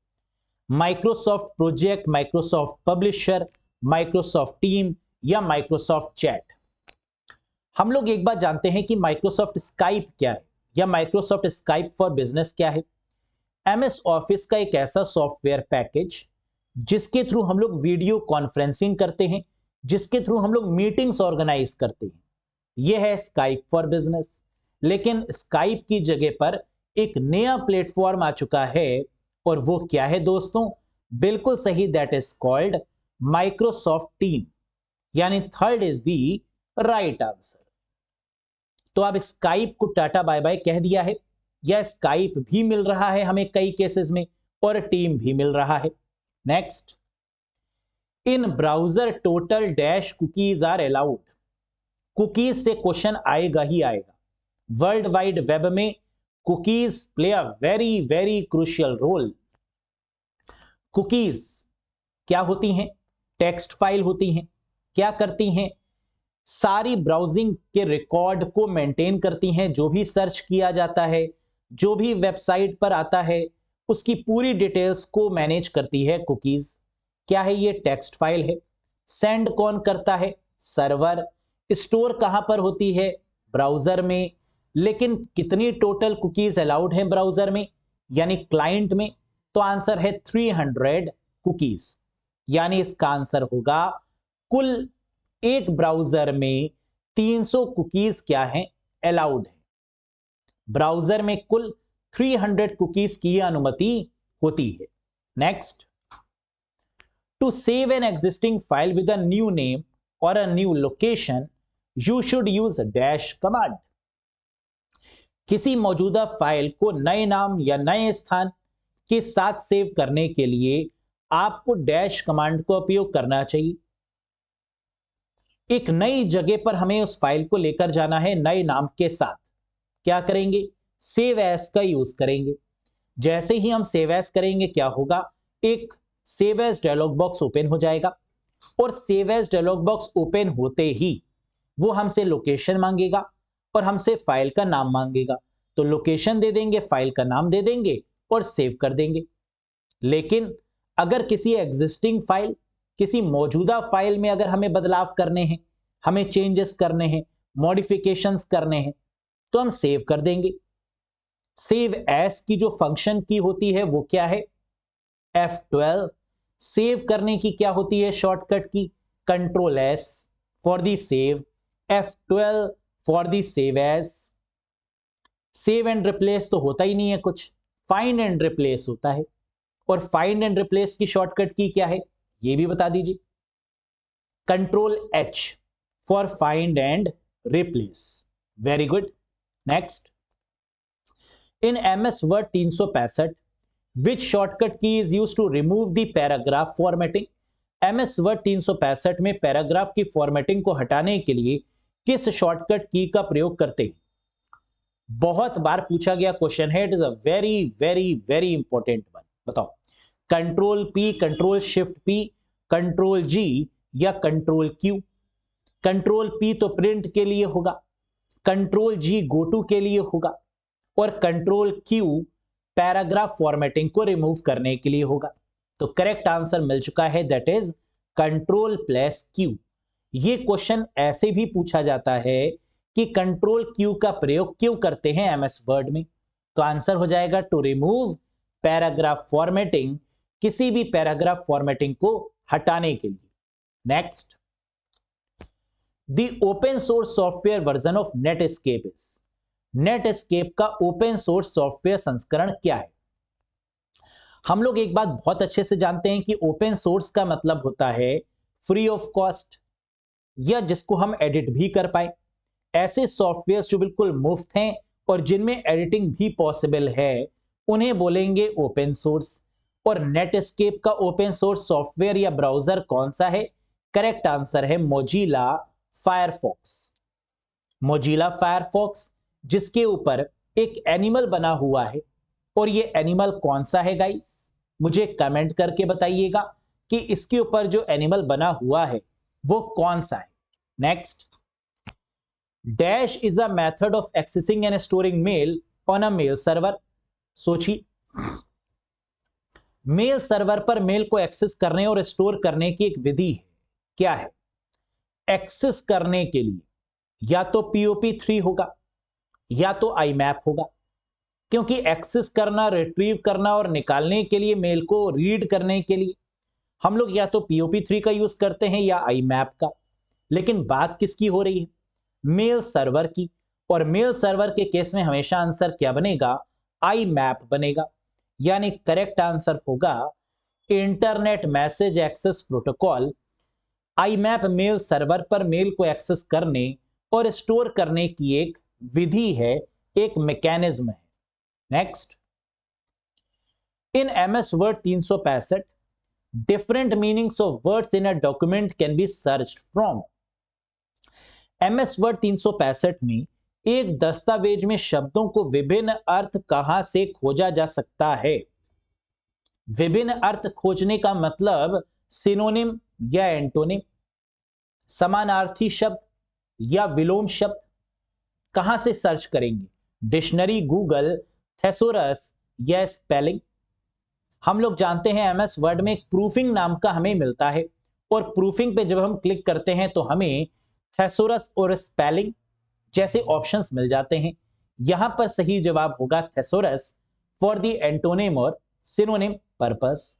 A: Microsoft project, Microsoft publisher, Microsoft team या Microsoft चैट। हम लोग एक बात जानते हैं कि Microsoft Skype क्या है या Microsoft Skype for Business क्या है। MS ऑफिस का एक ऐसा सॉफ्टवेयर पैकेज जिसके थ्रू हम लोग वीडियो कॉन्फ्रेंसिंग करते हैं, जिसके थ्रू हम लोग मीटिंग्स ऑर्गेनाइज करते हैं, यह है स्काइप फॉर बिजनेस। लेकिन स्काइप की जगह पर एक नया प्लेटफॉर्म आ चुका है, और वो क्या है दोस्तों, बिल्कुल सही, that is called Microsoft team, यानी third is the right answer. तो अब स्काइप को टाटा बाय बाय कह दिया है, या स्काइप भी मिल रहा है हमें कई केसेस में, और टीम भी मिल रहा है। Next, in browser total dash cookies are allowed. Cookies से क्वेश्चन आएगा ही आएगा। वर्ल्ड वाइड वेब में cookies play a very very crucial role. Cookies क्या होती हैं? टेक्स्ट फाइल होती हैं। क्या करती हैं? सारी ब्राउजिंग के रिकॉर्ड को मेंटेन करती हैं। जो भी सर्च किया जाता है, जो भी वेबसाइट पर आता है, उसकी पूरी डिटेल्स को मैनेज करती है कुकीज। क्या है ये? टेक्स्ट फाइल है। सेंड कौन करता है? सर्वर। स्टोर कहां पर होती है? ब्राउजर में। लेकिन कितनी टोटल कुकीज अलाउड है ब्राउजर में, यानी क्लाइंट में? तो आंसर है 300 कुकीज। यानी इसका आंसर होगा कुल एक ब्राउजर में 300 कुकीज क्या है? अलाउड है। ब्राउजर में कुल 300 कुकीज की अनुमति होती है। Next, to save an existing file with a new name or a new location you should use dash command. किसी मौजूदा फाइल को नए नाम या नए स्थान के साथ सेव करने के लिए आपको डैश कमांड का उपयोग करना चाहिए। एक नई जगह पर हमें उस फाइल को लेकर जाना है नए नाम के साथ। क्या करेंगे? सेव एज का यूज करेंगे। जैसे ही हम सेव एज करेंगे क्या होगा? एक save as dialog box open हो जाएगा, और save as dialog box open होते ही वो हमसे लोकेशन मांगेगा और हमसे फाइल का नाम मांगेगा। तो लोकेशन दे देंगे, फाइल का नाम दे देंगे और सेव कर देंगे। लेकिन अगर किसी एग्जिस्टिंग फाइल, किसी मौजूदा फाइल में अगर हमें बदलाव करने हैं, हमें चेंजेस करने हैं, मॉडिफिकेशंस करने हैं, तो हम सेव कर देंगे। सेव एज की जो फंक्शन की होती है वो क्या है? F12। सेव करने की क्या होती है शॉर्टकट की? Control S for the save, F12 for the save as. Save and replace तो होता ही नहीं है कुछ, फाइंड एंड रिप्लेस होता है। और फाइंड एंड रिप्लेस की शॉर्टकट की क्या है ये भी बता दीजिए। Control H for find and replace. Very good. Next, in MS Word 365 which shortcut key is use to remove the paragraph formatting. MS Word 365 में पैराग्राफ की फॉर्मेटिंग को हटाने के लिए किस शॉर्टकट की का प्रयोग करते हैं? बहुत बार पूछा गया क्वेश्चन है। It is a very very very important one. बताओ, control P, control shift P, control G या कंट्रोल Q? कंट्रोल P तो प्रिंट के लिए होगा, कंट्रोल G गो टू के लिए होगा, और कंट्रोल Q पैराग्राफ फॉर्मेटिंग को रिमूव करने के लिए होगा। तो करेक्ट आंसर मिल चुका है, that is control plus Q। ये क्वेश्चन ऐसे भी पूछा जाता है कि कंट्रोल Q का प्रयोग क्यों करते हैं MS वर्ड में? तो आंसर हो जाएगा टू रिमूव पैराग्राफ फॉर्मेटिंग, किसी भी पैराग्राफ फॉर्मेटिंग को हटाने के लिए। Next, the open source software version of Netscape is. Netscape का ओपन सोर्स सॉफ्टवेयर संस्करण क्या है? हम लोग एक बात बहुत अच्छे से जानते हैं कि ओपन सोर्स का मतलब होता है फ्री ऑफ कॉस्ट, या जिसको हम एडिट भी कर पाए। ऐसे सॉफ्टवेयर जो बिल्कुल मुफ्त हैं और जिनमें एडिटिंग भी पॉसिबल है, उन्हें बोलेंगे ओपन सोर्स। और नेटस्केप का ओपन सोर्स सॉफ्टवेयर या ब्राउजर कौन सा है? करेक्ट आंसर है मोजिला फायरफॉक्स। मोजिला फायरफॉक्स, जिसके ऊपर एक एनिमल बना हुआ है। और ये एनिमल कौन सा है गाइस? मुझे कमेंट करके बताइएगा कि इसके ऊपर जो एनिमल बना हुआ है वो कौन सा है। Next, dash is a method of accessing and storing mail on a mail server. सोचिए, मेल सर्वर पर मेल को एक्सेस करने और स्टोर करने की एक विधि है। क्या है? एक्सेस करने के लिए या तो POP3 होगा या तो IMAP होगा, क्योंकि एक्सेस करना, रिट्रीव करना और निकालने के लिए, मेल को रीड करने के लिए हम लोग या तो POP3 का यूज करते हैं या IMAP का। लेकिन बात किसकी हो रही है? मेल सर्वर की। और मेल सर्वर के केस में हमेशा आंसर क्या बनेगा? IMAP बनेगा। यानी करेक्ट आंसर होगा internet message access protocol. IMAP mail server पर मेल को एक्सेस करने और स्टोर करने की एक विधि है, एक मैकेनिज्म है। Next, in MS Word 365 different meanings of words in a document can be searched from. MS Word 365 में एक दस्तावेज में शब्दों को विभिन्न अर्थ कहां से खोजा जा सकता है। विभिन्न अर्थ खोजने का मतलब सिनोनिम या एंटोनिम, समानार्थी शब्द या विलोम शब्द कहां से सर्च करेंगे? डिक्शनरी, गूगल, थेसोरस या स्पेलिंग। हम लोग जानते हैं MS वर्ड में एक प्रूफिंग नाम का हमें मिलता है और प्रूफिंग पे जब हम क्लिक करते हैं तो हमें थेसोरस और स्पेलिंग जैसे ऑप्शंस मिल जाते हैं। यहां पर सही जवाब होगा थेसोरस फॉर द एंटोनिम और सिनोनिम पर्पस।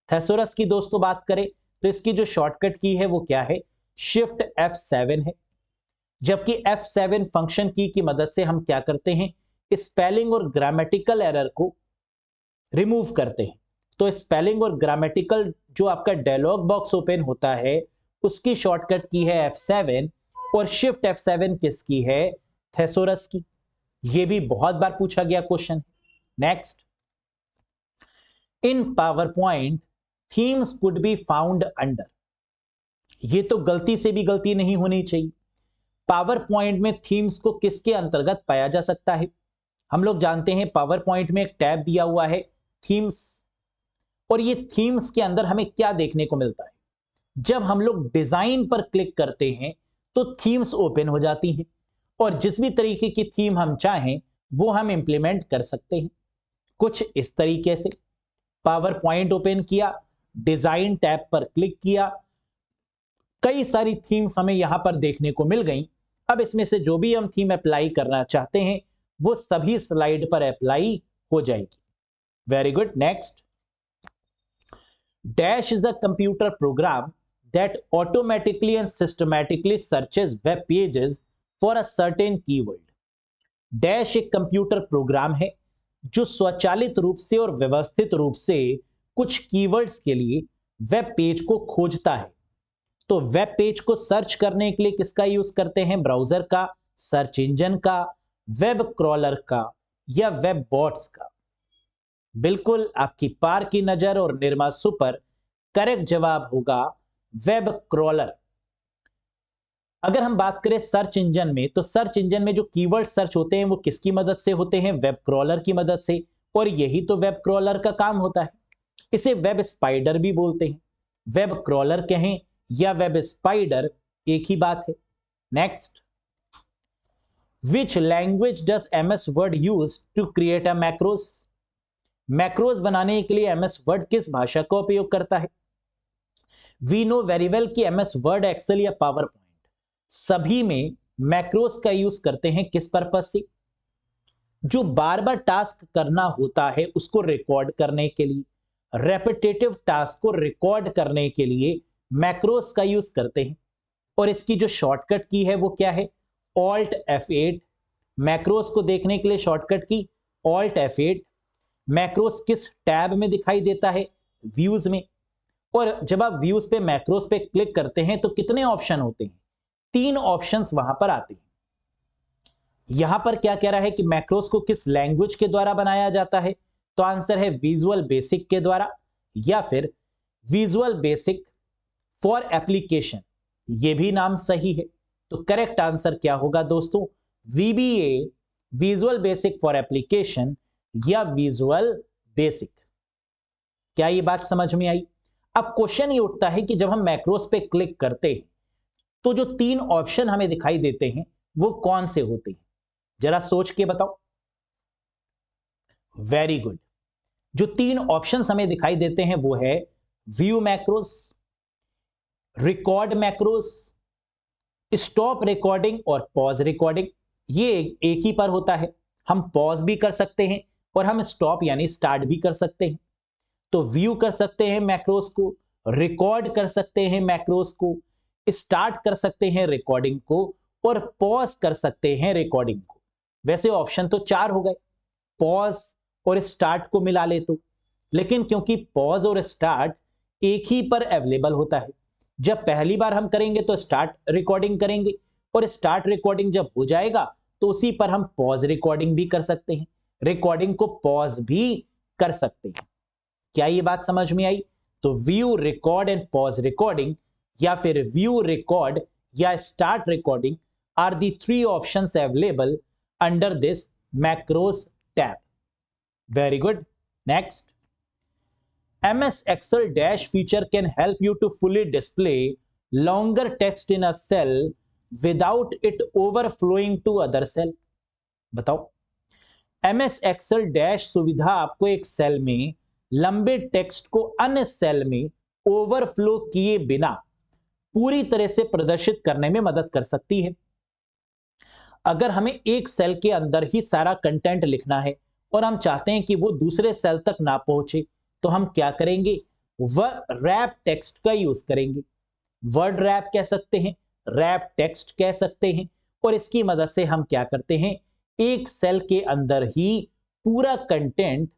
A: थेसोरस की दोस्तों बात करें तो इसकी जो शॉर्टकट की है वो क्या है? शिफ्ट F7 है। जबकि F7 फंक्शन की मदद से हम क्या करते हैं? स्पेलिंग और ग्रामेटिकल एरर को रिमूव करते हैं। तो स्पेलिंग और ग्रामेटिकल जो आपका डायलॉग बॉक्स ओपन होता है उसकी शॉर्टकट की है F7 और शिफ्ट F7 किसकी है? थेसोरस की। यह भी बहुत बार पूछा गया question. Next, in power point themes could be found under. यह तो गलती से भी गलती नहीं होनी चाहिए। पावर पॉइंट में थीम्स को किसके अंतर्गत पाया जा सकता है? हम लोग जानते हैं पावर पॉइंट में एक टैब दिया हुआ है थीम्स, और ये थीम्स के अंदर हमें क्या देखने को मिलता है? जब हम लोग डिजाइन पर क्लिक करते हैं तो थीम्स ओपन हो जाती हैं और जिस भी तरीके की थीम हम चाहें वो हम इंप्लीमेंट कर सकते हैं। कुछ इस तरीके से पावर पॉइंट ओपन किया, डिजाइन टैब पर क्लिक किया, कई सारी थीम्स हमें यहां पर देखने को मिल गई। अब इसमें से जो भी हम थीम अप्लाई करना चाहते हैं वो सभी स्लाइड पर अप्लाई हो जाएगी। Very good. Next, dash is the computer program that automatically and systematically searches web pages for a certain keyword. Dash एक कंप्यूटर प्रोग्राम है जो स्वचालित रूप से और व्यवस्थित रूप से कुछ कीवर्ड्स के लिए वेब पेज को खोजता है। तो वेब पेज को सर्च करने के लिए किसका यूज करते हैं? ब्राउजर का, सर्च इंजन का, वेब क्रॉलर का या वेब बॉट्स का? बिल्कुल आपकी पार की नजर और निर्मा सुपर, करेक्ट जवाब होगा वेब क्रॉलर। अगर हम बात करें सर्च इंजन में तो सर्च इंजन में जो कीवर्ड सर्च होते हैं वो किसकी मदद से होते हैं? वेब क्रॉलर की मदद से। और यही तो वेब क्रॉलर का काम होता है। इसे वेब स्पाइडर भी बोलते हैं। वेब क्रॉलर कहें या वेब स्पाइडर एक ही बात है। Next, which language does MS Word use to create a macros. Macros बनाने के लिए MS वर्ड किस भाषा का उपयोग करता है? वी नो वेरी वेल कि MS वर्ड, एक्सेल या पावर पॉइंट सभी में मैक्रोस का यूज करते हैं। किस पर्पस से? जो बार बार टास्क करना होता है उसको रिकॉर्ड करने के लिए, रेपिटेटिव टास्क को रिकॉर्ड करने के लिए मैक्रोस का यूज करते हैं। और इसकी जो शॉर्टकट की है वो क्या है? Alt F8। मैक्रोस को देखने के लिए शॉर्टकट की Alt F8। मैक्रोस किस टैब में दिखाई देता है? व्यूज में। और जब आप व्यूज पे मैक्रोस पे क्लिक करते हैं तो कितने ऑप्शन होते हैं? 3 ऑप्शंस वहां पर आते हैं। यहां पर क्या कह रहा है कि मैक्रोस को किस लैंग्वेज के द्वारा बनाया जाता है? तो आंसर है विजुअल बेसिक के द्वारा या फिर विजुअल बेसिक फॉर एप्लीकेशन। यह भी नाम सही है। तो करेक्ट आंसर क्या होगा दोस्तों? VBA, visual basic for application या विजुअल बेसिक। क्या यह बात समझ में आई? अब क्वेश्चन ये उठता है कि जब हम मैक्रोस पे क्लिक करते हैं तो जो 3 ऑप्शन हमें दिखाई देते हैं वो कौन से होते हैं? जरा सोच के बताओ। Very good. जो 3 ऑप्शंस हमें दिखाई देते हैं वो है view macros, record macros, stop recording और पॉज रिकॉर्डिंग। ये एक ही पर होता है। हम पॉज भी कर सकते हैं और हम स्टॉप यानी स्टार्ट भी कर सकते हैं। तो व्यू कर सकते हैं मैक्रोस को, रिकॉर्ड कर सकते हैं मैक्रोस को, स्टार्ट कर सकते हैं रिकॉर्डिंग को और पॉज कर सकते हैं रिकॉर्डिंग को। वैसे ऑप्शन तो 4 हो गए, पॉज और स्टार्ट को मिला ले तो, लेकिन क्योंकि पॉज और स्टार्ट एक ही पर अवेलेबल होता है, जब पहली बार हम करेंगे तो स्टार्ट रिकॉर्डिंग करेंगे और स्टार्ट रिकॉर्डिंग जब हो जाएगा तो उसी पर हम पॉज रिकॉर्डिंग भी कर सकते हैं। रिकॉर्डिंग को पॉज भी कर सकते हैं। क्या ये बात समझ में आई? तो view, record and pause recording, या फिर व्यू, रिकॉर्ड या start recording are the 3 options available under this macros tab. Very good. Next, MS Excel dash feature can help you to fully display longer text in a cell without it overflowing to other cell। बताओ, MS Excel dash सुविधा आपको एक cell में लंबे text को अन्य cell में overflow किए बिना पूरी तरह से प्रदर्शित करने में मदद कर सकती है। अगर हमें एक सेल के अंदर ही सारा कंटेंट लिखना है और हम चाहते हैं कि वो दूसरे सेल तक ना पहुंचे, तो हम क्या करेंगे? रैप टेक्स्ट का यूज करेंगे। वर्ड रैप कह सकते हैं, रैप टेक्स्ट कह सकते हैं, और इसकी मदद से हम क्या करते हैं? एक सेल के अंदर ही पूरा कंटेंट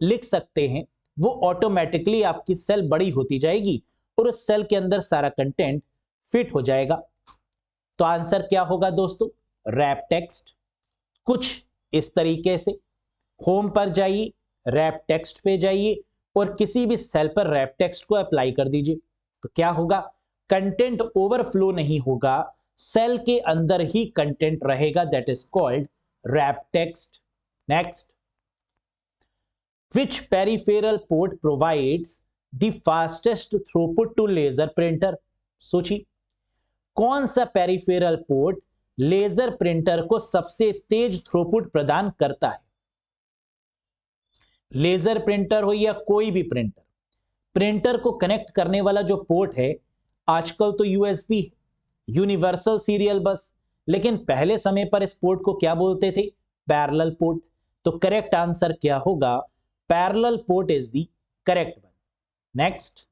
A: लिख सकते हैं। वो ऑटोमेटिकली आपकी सेल बड़ी होती जाएगी और उस सेल के अंदर सारा कंटेंट फिट हो जाएगा। तो आंसर क्या होगा दोस्तों? Wrap text. कुछ इस तरीके से होम पर जाइए, रैप टेक्स्ट पे जाइए और किसी भी सेल पर रैप टेक्स्ट को अप्लाई कर दीजिए, तो क्या होगा? कंटेंट ओवरफ्लो नहीं होगा, सेल के अंदर ही कंटेंट रहेगा। That is called wrap text. Next, which peripheral port provides the fastest throughput to laser printer? सोचिए, कौन सा पेरिफेरल पोर्ट लेजर प्रिंटर को सबसे तेज थ्रूपुट प्रदान करता है? लेजर प्रिंटर हो या कोई भी प्रिंटर, प्रिंटर को कनेक्ट करने वाला जो पोर्ट है, आजकल तो यूएसबी, यूनिवर्सल सीरियल बस, लेकिन पहले समय पर इस पोर्ट को क्या बोलते थे? Parallel port. तो करेक्ट आंसर क्या होगा? Parallel port is the correct one. Next,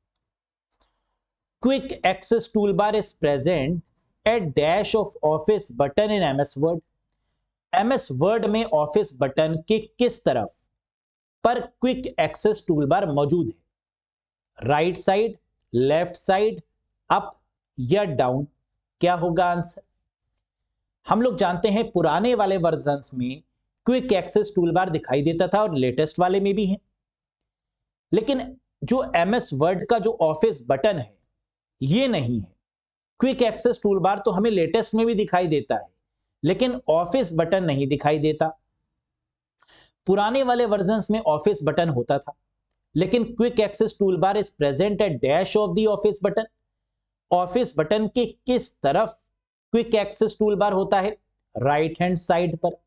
A: quick access toolbar is present at dash of office button in MS Word. MS Word में ऑफिस बटन के किस तरफ पर क्विक एक्सेस टूलबार मौजूद है? Right side, left side, up या down? क्या होगा आंसर? हम लोग जानते हैं पुराने वाले वर्जन्स में क्विक एक्सेस टूलबार दिखाई देता था और लेटेस्ट वाले में भी है, लेकिन जो MS वर्ड का जो ऑफिस बटन है ये नहीं है। क्विक एक्सेस टूलबार तो हमें लेटेस्ट में भी दिखाई देता है, लेकिन ऑफिस बटन नहीं दिखाई देता। पुराने वाले वर्जन्स में ऑफिस बटन होता था, लेकिन quick access toolbar is present at dash of the office button. Office button के किस तरफ क्विक एक्सेस टूलबार होता है? राइट हैंड साइड पर।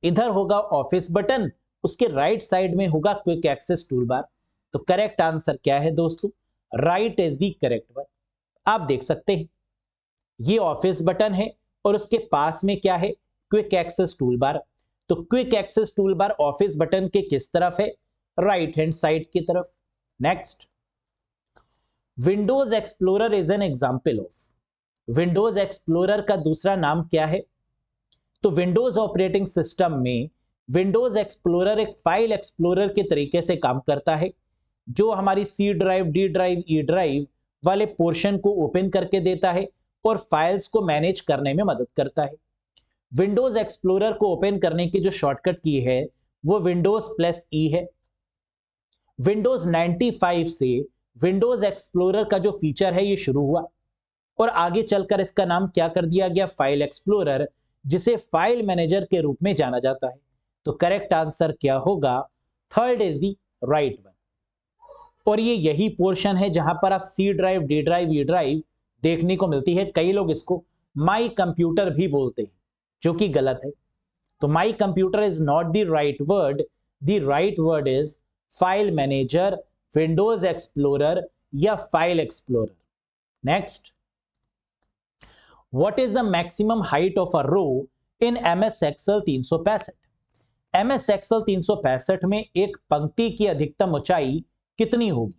A: इधर होगा ऑफिस बटन, उसके राइट साइड में होगा क्विक एक्सेस टूलबार। तो करेक्ट आंसर क्या है दोस्तों? Right is the correct one. आप देख सकते हैं ये ऑफिस बटन है और उसके पास में क्या है? Quick access toolbar. तो quick access toolbar office button के किस तरफ है? राइट हैंड साइड की तरफ। Next, Windows Explorer is an example of. Windows Explorer का दूसरा नाम क्या है? तो विंडोज ऑपरेटिंग सिस्टम में विंडोज एक्सप्लोरर एक फाइल एक्सप्लोरर के तरीके से काम करता है, जो हमारी C drive, D drive, E drive वाले पोर्शन को ओपन करके देता है और फाइल्स को मैनेज करने में मदद करता है। विंडोज एक्सप्लोरर को ओपन करने की जो शॉर्टकट की है वो Windows+E है। विंडोज 95 से विंडोज एक्सप्लोरर का जो फीचर है ये शुरू हुआ और आगे चलकर इसका नाम क्या कर दिया गया? फाइल एक्सप्लोरर, जिसे फाइल मैनेजर के रूप में जाना जाता है। तो करेक्ट आंसर क्या होगा? Third is the right one. और ये यही पोर्शन है जहां पर आप C drive, D drive, E drive देखने को मिलती है। कई लोग इसको माई कंप्यूटर भी बोलते हैं, जो कि गलत है। तो my computer is not the right word. The right word is file manager, Windows Explorer या file explorer. Next, what is the maximum height of a row in MS Excel 365? MS Excel 365 में एक पंक्ति की अधिकतम ऊंचाई कितनी होगी?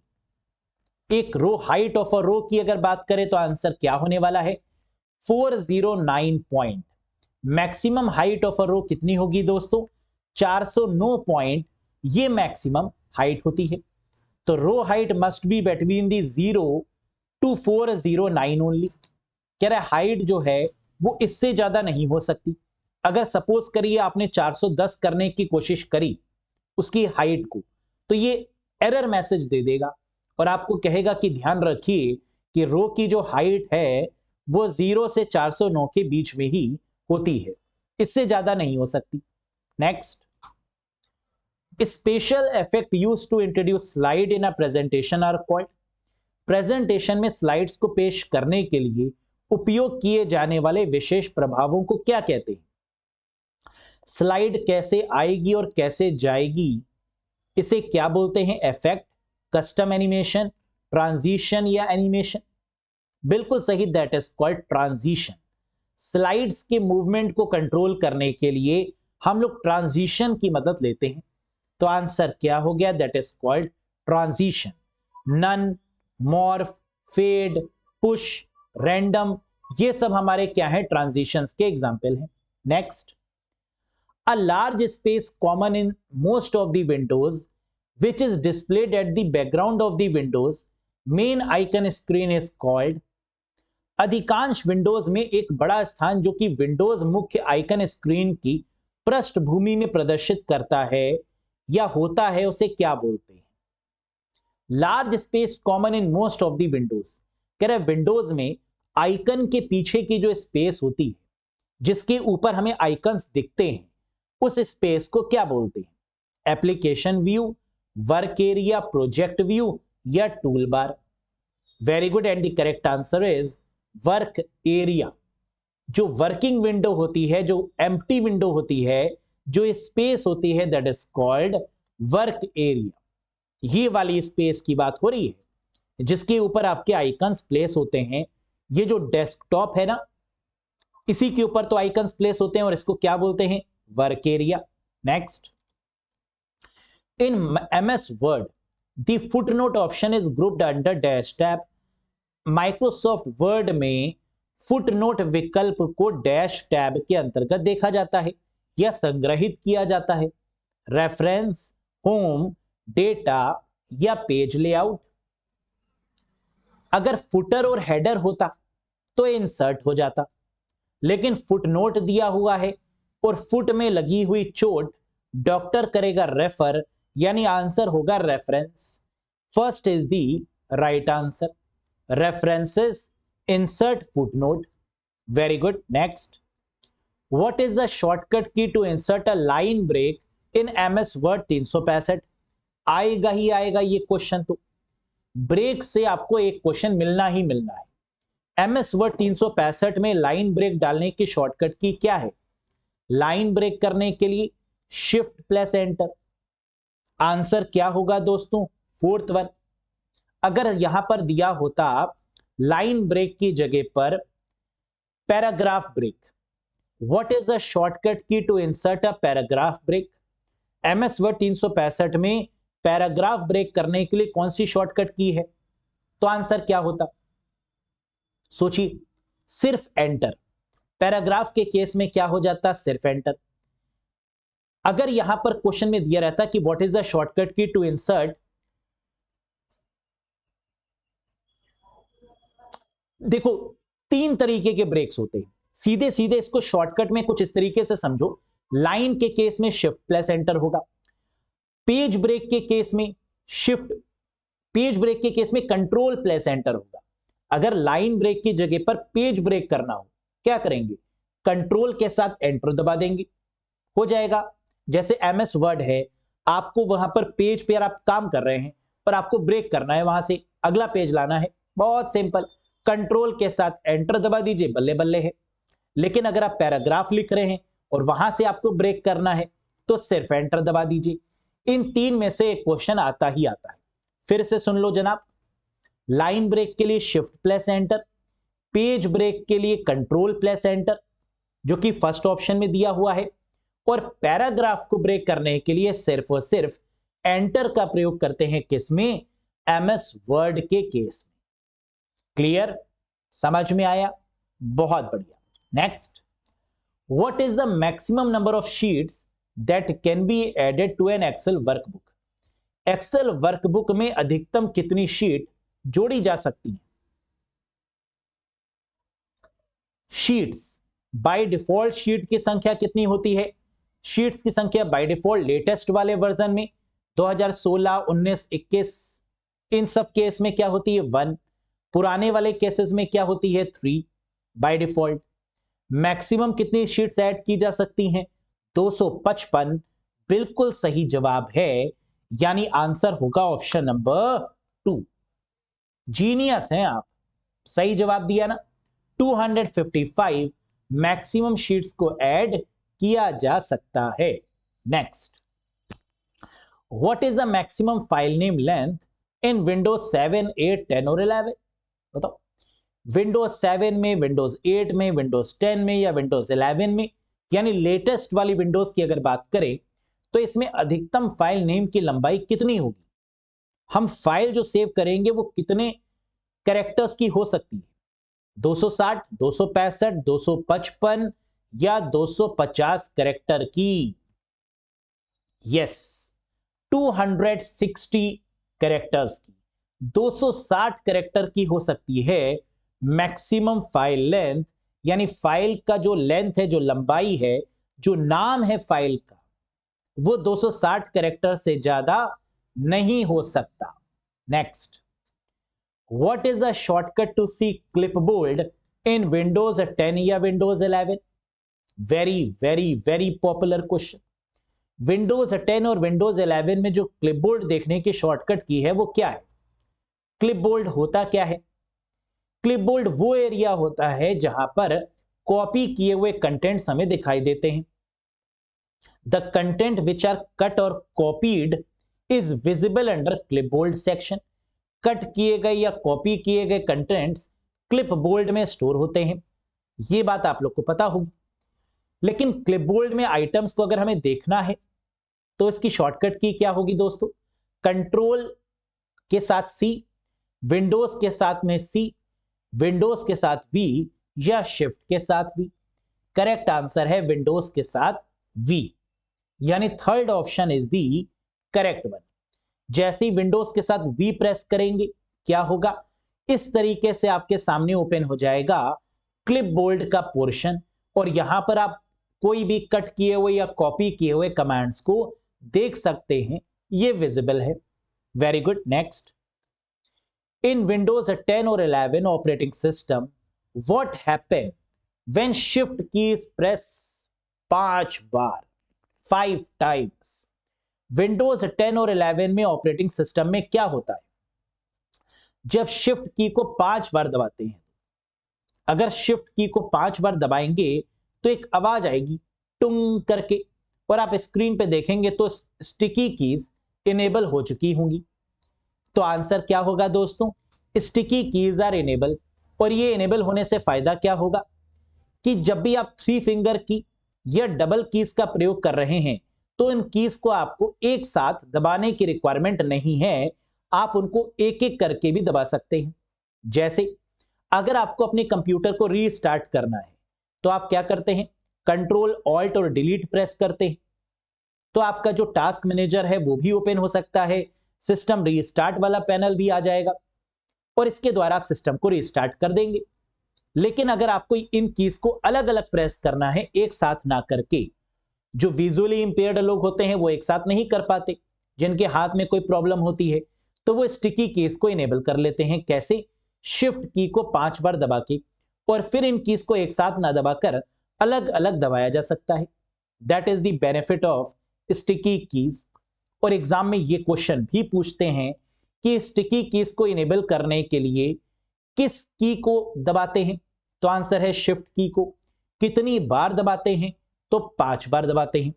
A: एक रो, हाइट ऑफ अ रो की अगर बात करें तो आंसर क्या होने वाला है? 409 point. Maximum height of a row कितनी होगी दोस्तों? 409 पॉइंट। ये मैक्सिमम हाइट होती है। तो row height must be between the 0 to 409 only. कह रहा है हाइट जो है वो इससे ज्यादा नहीं हो सकती। अगर सपोज करिए आपने 410 करने की कोशिश करी उसकी हाइट को, तो ये एरर मैसेज दे देगा और आपको कहेगा कि ध्यान रखिए कि रो की जो हाइट है वो 0 से 409 के बीच में ही होती है, इससे ज्यादा नहीं हो सकती। Next, special effect used to introduce slide in a presentation are called. Presentation में स्लाइड्स को पेश करने के लिए उपयोग किए जाने वाले विशेष प्रभावों को क्या कहते हैं? स्लाइड कैसे आएगी और कैसे जाएगी, इसे क्या बोलते हैं? इफेक्ट, कस्टम एनिमेशन, ट्रांजिशन या एनिमेशन? बिल्कुल सही, that is called transition. Slides के मूवमेंट को कंट्रोल करने के लिए हम लोग ट्रांजिशन की मदद लेते हैं, तो आंसर क्या हो गया? That is called transition. None, morph, fade, push, random, ये सब हमारे क्या है? ट्रांजिशंस के एग्जाम्पल हैं। Next, a large space common in most of the windows which is displayed at the background of the windows main icon screen is called। अधिकांश Windows में एक बड़ा स्थान जो कि विंडोज मुख्य आइकन स्क्रीन की पृष्ठभूमि में प्रदर्शित करता है या होता है, उसे क्या बोलते हैं? Large space common in most of the Windows, कह रहे विंडोज में आइकन के पीछे की जो स्पेस होती है जिसके ऊपर हमें आइकन्स दिखते हैं, उस स्पेस को क्या बोलते हैं? Application view, work area, project view या tool bar? Very good, and the correct answer is work area. जो वर्किंग विंडो होती है, जो एम्प्टी विंडो होती है, जो स्पेस होती है, that is called work area. ये वाली स्पेस की बात हो रही है जिसके ऊपर आपके आइकन्स प्लेस होते हैं। ये जो डेस्कटॉप है ना, इसी के ऊपर तो आइकन्स प्लेस होते हैं और इसको क्या बोलते हैं? Work area. Next, in MS word the footnote option is grouped under dash tab. Microsoft word में फुटनोट विकल्प को डैश टैब के अंतर्गत देखा जाता है या संग्रहित किया जाता है। रेफरेंस, होम, डेटा या पेज लेआउट? अगर फुटर और हेडर होता तो इंसर्ट हो जाता, लेकिन फुटनोट दिया हुआ है और फुट में लगी हुई चोट डॉक्टर करेगा रेफर, यानी आंसर होगा reference. First is the right answer, references insert footnote. Very good. Next, what is the shortcut key to insert a line break in MS Word 365? आएगा ही आएगा ये क्वेश्चन, तो ब्रेक से आपको एक क्वेश्चन मिलना ही मिलना है। MS वर्ड 365 में लाइन ब्रेक डालने की शॉर्टकट की क्या है? लाइन ब्रेक करने के लिए शिफ्ट प्लस एंटर। आंसर क्या होगा दोस्तों? Fourth one. अगर यहां पर दिया होता लाइन ब्रेक की जगह पर paragraph break, what is the shortcut key to insert a paragraph break? MS Word 365 में पैराग्राफ ब्रेक करने के लिए कौन सी शॉर्टकट की है? तो आंसर क्या होता? सोचिए, सिर्फ एंटर। पैराग्राफ के केस में क्या हो जाता? सिर्फ एंटर। अगर यहां पर क्वेश्चन में दिया रहता कि what is the shortcut key to insert, देखो तीन तरीके के ब्रेक्स होते हैं, सीधे सीधे इसको शॉर्टकट में कुछ इस तरीके से समझो। लाइन के केस में शिफ्ट प्लस एंटर होगा, पेज ब्रेक के केस में पेज ब्रेक के केस में कंट्रोल प्लस एंटर होगा। अगर लाइन ब्रेक की जगह पर पेज ब्रेक करना हो, क्या करेंगे? कंट्रोल के साथ एंटर दबा देंगे, हो जाएगा। जैसे MS वर्ड है, आपको वहां पर पेज पे आप काम कर रहे हैं और आपको ब्रेक करना है, वहां से अगला पेज लाना है, बहुत सिंपल, कंट्रोल के साथ एंटर दबा दीजिए, बल्ले बल्ले है। लेकिन अगर आप पैराग्राफ लिख रहे हैं और वहां से आपको ब्रेक करना है तो सिर्फ एंटर दबा दीजिए। इन तीन में से एक क्वेश्चन आता ही आता है। फिर से सुन लो जनाब, लाइन ब्रेक के लिए shift plus enter, page break के लिए कंट्रोल प्लस एंटर जो कि फर्स्ट ऑप्शन में दिया हुआ है, और पैराग्राफ को ब्रेक करने के लिए सिर्फ और सिर्फ एंटर का प्रयोग करते हैं। किसमें? MS वर्ड के केस में। क्लियर? समझ में आया? बहुत बढ़िया। Next, what is the maximum number of sheets that can be added to an Excel workbook? Excel workbook में अधिकतम कितनी शीट जोड़ी जा सकती है? शीट्स बाय डिफॉल्ट शीट की संख्या कितनी होती है? शीट्स की संख्या बाय डिफॉल्ट लेटेस्ट वाले वर्जन में 2016, 19, 21 इन सब केस में क्या होती है? 1। पुराने वाले केसेस में क्या होती है? 3 बाय डिफॉल्ट। मैक्सिमम कितनी शीट्स ऐड की जा सकती हैं? 255 बिल्कुल सही जवाब है, यानी आंसर होगा ऑप्शन नंबर 2। जीनियस हैं आप, सही जवाब दिया ना। 255 मैक्सिमम शीट्स को ऐड किया जा सकता है। Next, what is the maximum file name length in Windows 7, 8, 10 और 11? बताओ, विंडोज 7 में, विंडोज 8 में, विंडोज 10 में या विंडोज 11 में, यानी लेटेस्ट वाली विंडोज की अगर बात करें तो इसमें अधिकतम फाइल नेम की लंबाई कितनी होगी? हम फाइल जो सेव करेंगे वो कितने कैरेक्टर्स की हो सकती है? 260, 265, 255 या 250 कैरेक्टर की? यस, 260 कैरेक्टर्स की, 260 कैरेक्टर की हो सकती है मैक्सिमम फाइल लेंथ, यानी फाइल का जो लेंथ है, जो लंबाई है, जो नाम है फाइल का, वो 260 कैरेक्टर से ज्यादा नहीं हो सकता। Next, what is the shortcut to see clipboard in Windows 10 या Windows 11? Very very very popular question. Windows 10 और विंडोज 11 में जो क्लिपबोर्ड देखने की शॉर्टकट की है वो क्या है? क्लिपबोर्ड होता क्या है? क्लिपबोर्ड वो एरिया होता है जहां पर कॉपी किए हुए कंटेंट्स हमें दिखाई देते हैं। The content which are cut or copied is visible under clipboard section. Cut किए गए या कॉपी किए गए कंटेंट्स क्लिपबोर्ड में स्टोर होते हैं, ये बात आप लोग को पता होगी। लेकिन क्लिपबोर्ड में आइटम्स को अगर हमें देखना है तो इसकी शॉर्टकट की क्या होगी दोस्तों? कंट्रोल के साथ सी, विंडोज के साथ में सी, विंडोज के साथ वी या शिफ्ट के साथ वी। करेक्ट आंसर है विंडोज के साथ वी, यानी third option is the correct one. जैसे ही विंडोज के साथ वी प्रेस करेंगे क्या होगा? इस तरीके से आपके सामने ओपन हो जाएगा क्लिपबोर्ड का पोर्शन, और यहां पर आप कोई भी कट किए हुए या कॉपी किए हुए कमांड्स को देख सकते हैं, ये विजिबल है। Very good. Next, in Windows 10 और 11 operating system what happen when shift key is press 5 बार, 5 टाइम्स? विंडोज 10 और 11 में ऑपरेटिंग सिस्टम में क्या होता है जब शिफ्ट की को 5 बार दबाते हैं? अगर शिफ्ट की को 5 बार दबाएंगे तो एक आवाज आएगी टुंग करके, और आप स्क्रीन पे देखेंगे तो स्टिकी कीज इनेबल हो चुकी होंगी। तो आंसर क्या होगा दोस्तों? Sticky keys are enable. और ये इनेबल होने से फायदा क्या होगा कि जब भी आप 3 फिंगर की या डबल कीज का प्रयोग कर रहे हैं तो इन कीज को आपको एक साथ दबाने की रिक्वायरमेंट नहीं है, आप उनको एक एक करके भी दबा सकते हैं। जैसे अगर आपको अपने कंप्यूटर को रीस्टार्ट करना है तो आप क्या करते हैं? कंट्रोल ऑल्ट और डिलीट प्रेस करते हैं, तो आपका जो टास्क मैनेजर है वो भी ओपन हो सकता है, सिस्टम रीस्टार्ट वाला पैनल भी आ जाएगा और इसके द्वारा आप सिस्टम को रीस्टार्ट कर देंगे। लेकिन अगर आपको इन कीज को अलग अलग प्रेस करना है, एक साथ ना करके, जो विजुअली इंपेयर्ड लोग होते हैं वो एक साथ नहीं कर पाते, जिनके हाथ में कोई प्रॉब्लम होती है, तो वो स्टिकी कीज को इनेबल कर लेते हैं। कैसे? शिफ्ट की को 5 बार दबा के, और फिर इन कीज को एक साथ ना दबाकर अलग अलग दबाया जा सकता है। That is the benefit of sticky keys. और एग्जाम में ये क्वेश्चन भी पूछते हैं कि स्टिकी कीज को इनेबल करने के लिए किस की को दबाते हैं? तो आंसर है शिफ्ट की को। कितनी बार दबाते हैं? तो 5 बार दबाते हैं।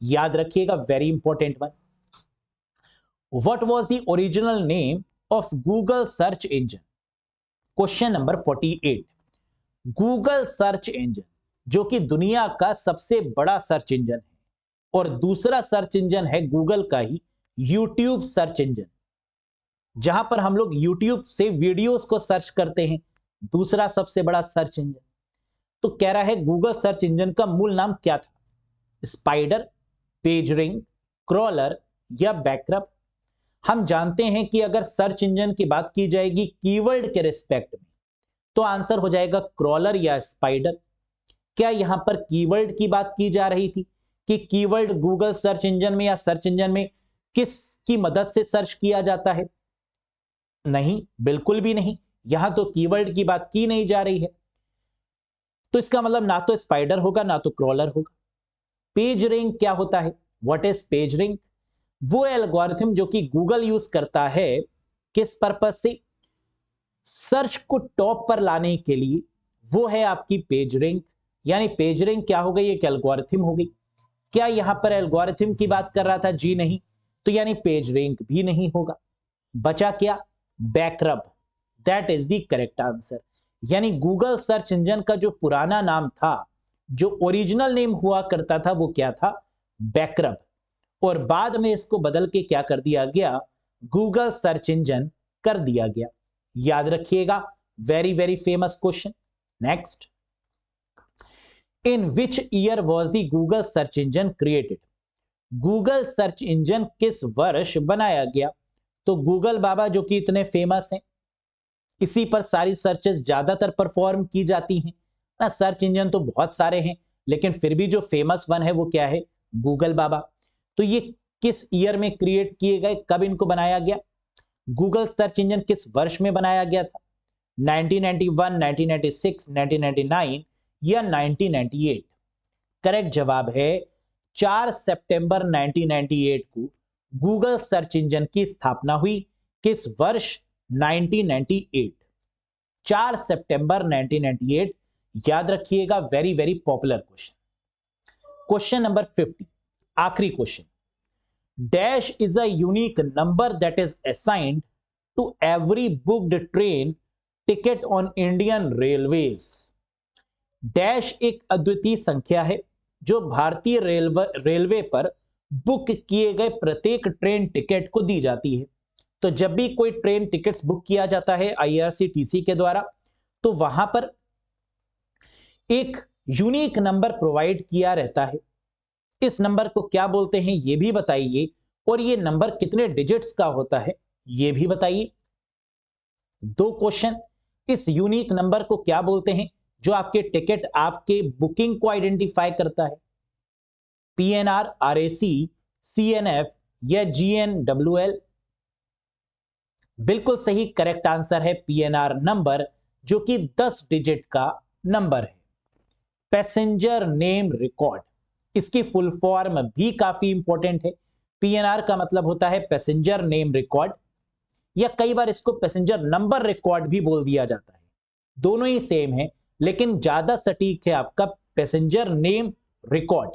A: याद रखिएगा, very important one. What was the original name of Google search engine? Question number 48। Google search engine, जो कि दुनिया का सबसे बड़ा सर्च इंजन है, और दूसरा सर्च इंजन है गूगल का ही यूट्यूब सर्च इंजन, जहां पर हम लोग यूट्यूब से वीडियोस को सर्च करते हैं, दूसरा सबसे बड़ा सर्च इंजन। तो कह रहा है गूगल सर्च इंजन का मूल नाम क्या था? स्पाइडर, पेजरिंग, क्रॉलर या बैकरप? हम जानते हैं कि अगर सर्च इंजन की बात की जाएगी कीवर्ड के रिस्पेक्ट में तो आंसर हो जाएगा क्रॉलर या स्पाइडर। क्या यहां पर कीवर्ड की बात की जा रही थी कि कीवर्ड गूगल सर्च इंजन में या सर्च इंजन में किसकी मदद से सर्च किया जाता है? नहीं, बिल्कुल भी नहीं। यहां तो कीवर्ड की बात की नहीं जा रही है। तो इसका मतलब ना तो स्पाइडर होगा ना तो क्रॉलर होगा। पेज रैंक क्या होता है? What is page rank? वो एल्गोरिथम जो कि गूगल यूज करता है किस पर्पज से? सर्च को टॉप पर लाने के लिए। वो है आपकी पेज रैंक। यानी पेज रैंक क्या हो गई? एक एल्गोरिथम हो गई। क्या यहां पर एल्गोरिथम की बात कर रहा था? जी नहीं। तो यानी पेज रैंक भी नहीं होगा। बचा क्या? BackRub. That is the correct answer. यानी गूगल सर्च इंजन का जो पुराना नाम था, जो ओरिजिनल नेम हुआ करता था, वो क्या था? बैकरब। और बाद में इसको बदल के क्या कर दिया गया? गूगल सर्च इंजन कर दिया गया। याद रखिएगा, very very famous question. Next, in which year was the Google search engine created? Google search engine किस वर्ष बनाया गया? तो गूगल बाबा जो कि इतने फेमस हैं, इसी पर सारी सर्चेस ज्यादातर परफॉर्म की जाती हैं ना। सर्च इंजन तो बहुत सारे हैं, लेकिन फिर भी जो फेमस वन है वो क्या है? गूगल बाबा। तो ये किस ईयर में क्रिएट किए गए? कब इनको बनाया गया? गूगल सर्च इंजन किस वर्ष में बनाया गया था? 1991, 1996, 1999 या 1998? करेक्ट जवाब है 4 सितंबर 1998 को गूगल सर्च इंजन की स्थापना हुई। किस वर्ष? 1998। 4 सितंबर 1998। याद रखिएगा, very very popular question. Question number 50, आखिरी क्वेश्चन। Dash is a unique number that is assigned to every booked train ticket on Indian Railways. Dash एक अद्वितीय संख्या है जो भारतीय रेलवे पर बुक किए गए प्रत्येक ट्रेन टिकट को दी जाती है। तो जब भी कोई ट्रेन टिकट्स बुक किया जाता है आईआरसीटीसी के द्वारा, तो वहां पर एक यूनिक नंबर प्रोवाइड किया रहता है। इस नंबर को क्या बोलते हैं ये भी बताइए, और ये नंबर कितने डिजिट्स का होता है ये भी बताइए। दो क्वेश्चन, इस यूनिक नंबर को क्या बोलते हैं जो आपके टिकट, आपके बुकिंग को आइडेंटिफाई करता है? पीएनआर, आरएसी, सीएनएफ या जीएनडब्ल्यूएल? बिल्कुल सही, करेक्ट आंसर है पीएनआर नंबर, जो कि 10 डिजिट का नंबर है। पैसेंजर नेम रिकॉर्ड, इसकी फुल फॉर्म भी काफी इंपॉर्टेंट है। पीएनआर का मतलब होता है पैसेंजर नेम रिकॉर्ड, या कई बार इसको पैसेंजर नंबर रिकॉर्ड भी बोल दिया जाता है। दोनों ही सेम है, लेकिन ज्यादा सटीक है आपका पैसेंजर नेम रिकॉर्ड,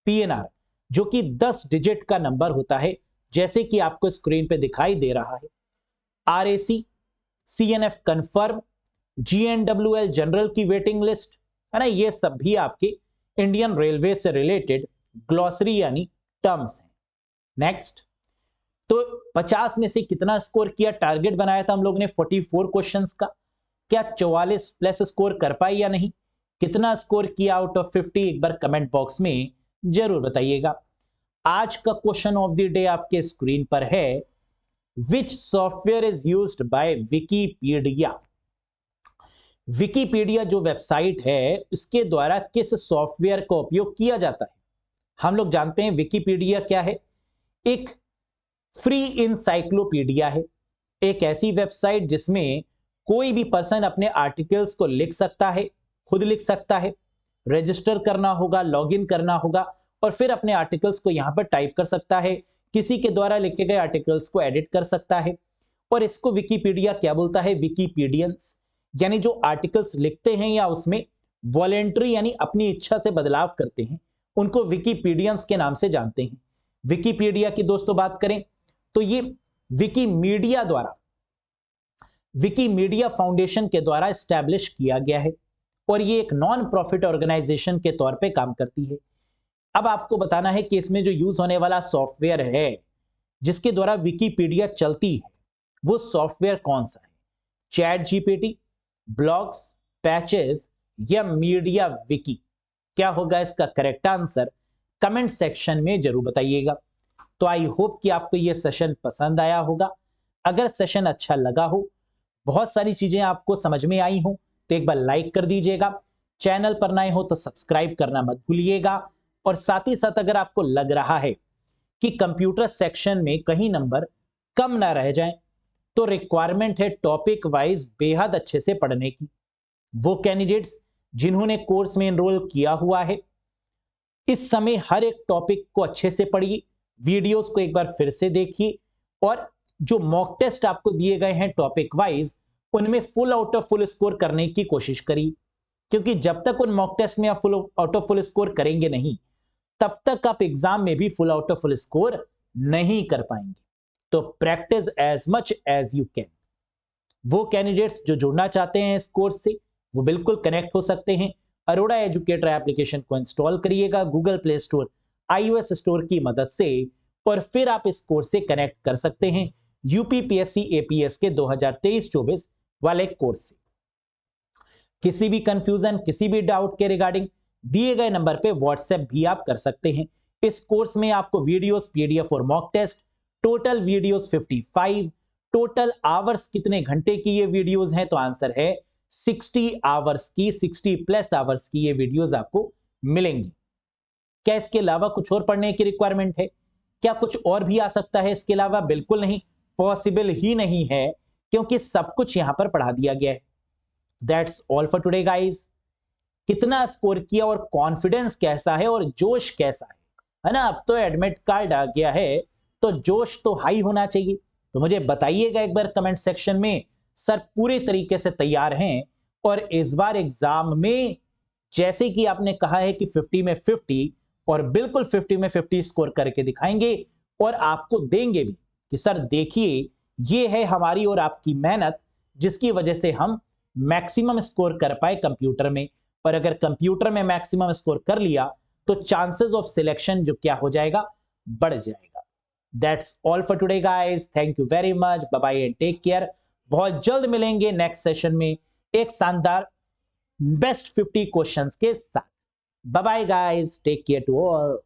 A: पीएनआर, जो कि 10 डिजिट का नंबर होता है, जैसे कि आपको स्क्रीन पे दिखाई दे रहा है। आरएसी, सीएनएफ कंफर्म, जीएनडब्ल्यूएल जनरल की वेटिंग लिस्ट है ना, ये सब भी आपके इंडियन रेलवे से रिलेटेड ग्लॉसरी यानी टर्म्स हैं। नेक्स्ट, तो 50 में से कितना स्कोर किया? टारगेट बनाया था हम लोग ने 44 क्वेश्चंस का, क्या 44 प्लस स्कोर कर पाए या नहीं? कितना स्कोर किया आउट ऑफ 50? एक बार कमेंट बॉक्स में जरूर बताइएगा। आज का क्वेश्चन ऑफ द डे आपके स्क्रीन पर है, विच software is used by Wikipedia? Wikipedia जो वेबसाइट है, इसके द्वारा किस सॉफ्टवेयर का उपयोग किया जाता है? हम लोग जानते हैं विकिपीडिया क्या है, एक फ्री इंसाइक्लोपीडिया है, एक ऐसी वेबसाइट जिसमें कोई भी पर्सन अपने आर्टिकल्स को लिख सकता है, खुद लिख सकता है, रजिस्टर करना होगा, लॉगिन करना होगा, और फिर अपने आर्टिकल्स को यहां पर टाइप कर सकता है, किसी के द्वारा लिखे गए आर्टिकल्स को एडिट कर सकता है। और इसको विकिपीडिया क्या बोलता है? विकिपीडियंस, यानी जो आर्टिकल्स लिखते हैं या उसमें वॉलेंट्री यानी अपनी इच्छा से बदलाव करते हैं, उनको विकिपीडियंस के नाम से जानते हैं। विकिपीडिया की दोस्तों बात करें तो ये विकिमीडिया फाउंडेशन के द्वारा एस्टैब्लिश किया गया है, और ये एक नॉन प्रॉफिट ऑर्गेनाइजेशन के तौर पे काम करती है। अब आपको बताना है कि इसमें जो यूज होने वाला सॉफ्टवेयर है जिसके द्वारा विकिपीडिया चलती है, वो सॉफ्टवेयर कौन सा है? चैट जीपीटी, ब्लॉग्स, पैचेस या मीडिया विकी? क्या होगा इसका करेक्ट आंसर? कमेंट सेक्शन में जरूर बताइएगा। तो आई होप कि आपको यह सेशन पसंद आया होगा। अगर सेशन अच्छा लगा हो, बहुत सारी चीजें आपको समझ में आई हो, तो एक बार लाइक कर दीजिएगा। चैनल पर नए हो तो सब्सक्राइब करना मत भूलिएगा। और साथ ही साथ अगर आपको लग रहा है कि कंप्यूटर सेक्शन में कहीं नंबर कम ना रह जाएं, तो रिक्वायरमेंट है टॉपिक वाइज बेहद अच्छे से पढ़ने की। वो कैंडिडेट्स जिन्होंने कोर्स में एनरोल किया हुआ है, इस समय हर एक टॉपिक को अच्छे से पढ़िए, वीडियोस को एक बार फिर से देखिए, और जो मॉक टेस्ट आपको दिए गए हैं टॉपिक वाइज, उनमें full out of full score करने की कोशिश करिए। क्योंकि जब तक उन मॉक टेस्ट में आप full out of full score करेंगे नहीं, तब तक आप एग्जाम में भी full out of full score नहीं कर पाएंगे। तो practice as much as you can. वो कैंडिडेट्स जो जुड़ना चाहते हैं इस कोर्स से, वो बिल्कुल कनेक्ट हो सकते हैं। अरोड़ा एजुकेटर एप्लीकेशन को इंस्टॉल करिएगा Google play store, iOS store की मदद से, और फिर आप इस कोर्स से कनेक्ट कर सकते हैं यूपीपीएससी एपीएस के 2023-24 वाले कोर्स से। किसी भी कंफ्यूजन, किसी भी डाउट के रिगार्डिंग दिए गए नंबर पे व्हाट्सएप भी आप कर सकते हैं। इस कोर्स में आपको वीडियोस, पीडीएफ और mock test, total videos 55, total hours कितने घंटे की ये वीडियोस हैं, तो आंसर है 60 आवर्स की, 60 प्लस आवर्स की ये वीडियोस आपको मिलेंगी। क्या इसके अलावा कुछ और पढ़ने की रिक्वायरमेंट है? क्या कुछ और भी आ सकता है इसके अलावा? बिल्कुल नहीं, पॉसिबल ही नहीं है, क्योंकि सब कुछ यहां पर पढ़ा दिया गया है। That's all for today guys. कितना स्कोर किया और कॉन्फिडेंस कैसा है और जोश कैसा है ना? अब तो एडमिट कार्ड आ गया है, तो जोश तो हाई होना चाहिए। तो मुझे बताइएगा एक बार कमेंट सेक्शन में, सर पूरे तरीके से तैयार हैं और इस बार एग्जाम में जैसे कि आपने कहा है कि 50 में 50 और बिल्कुल 50 में 50 स्कोर करके दिखाएंगे, और आपको देंगे भी कि सर देखिए ये है हमारी और आपकी मेहनत, जिसकी वजह से हम मैक्सिमम स्कोर कर पाए कंप्यूटर में। और अगर कंप्यूटर में मैक्सिमम स्कोर कर लिया तो चांसेस ऑफ सिलेक्शन जो क्या हो जाएगा, बढ़ जाएगा। That's all for today guys, thank you very much, bye bye and take care. बहुत जल्द मिलेंगे नेक्स्ट सेशन में एक शानदार बेस्ट 50 क्वेश्चंस के साथ। Bye bye guys, take care to all.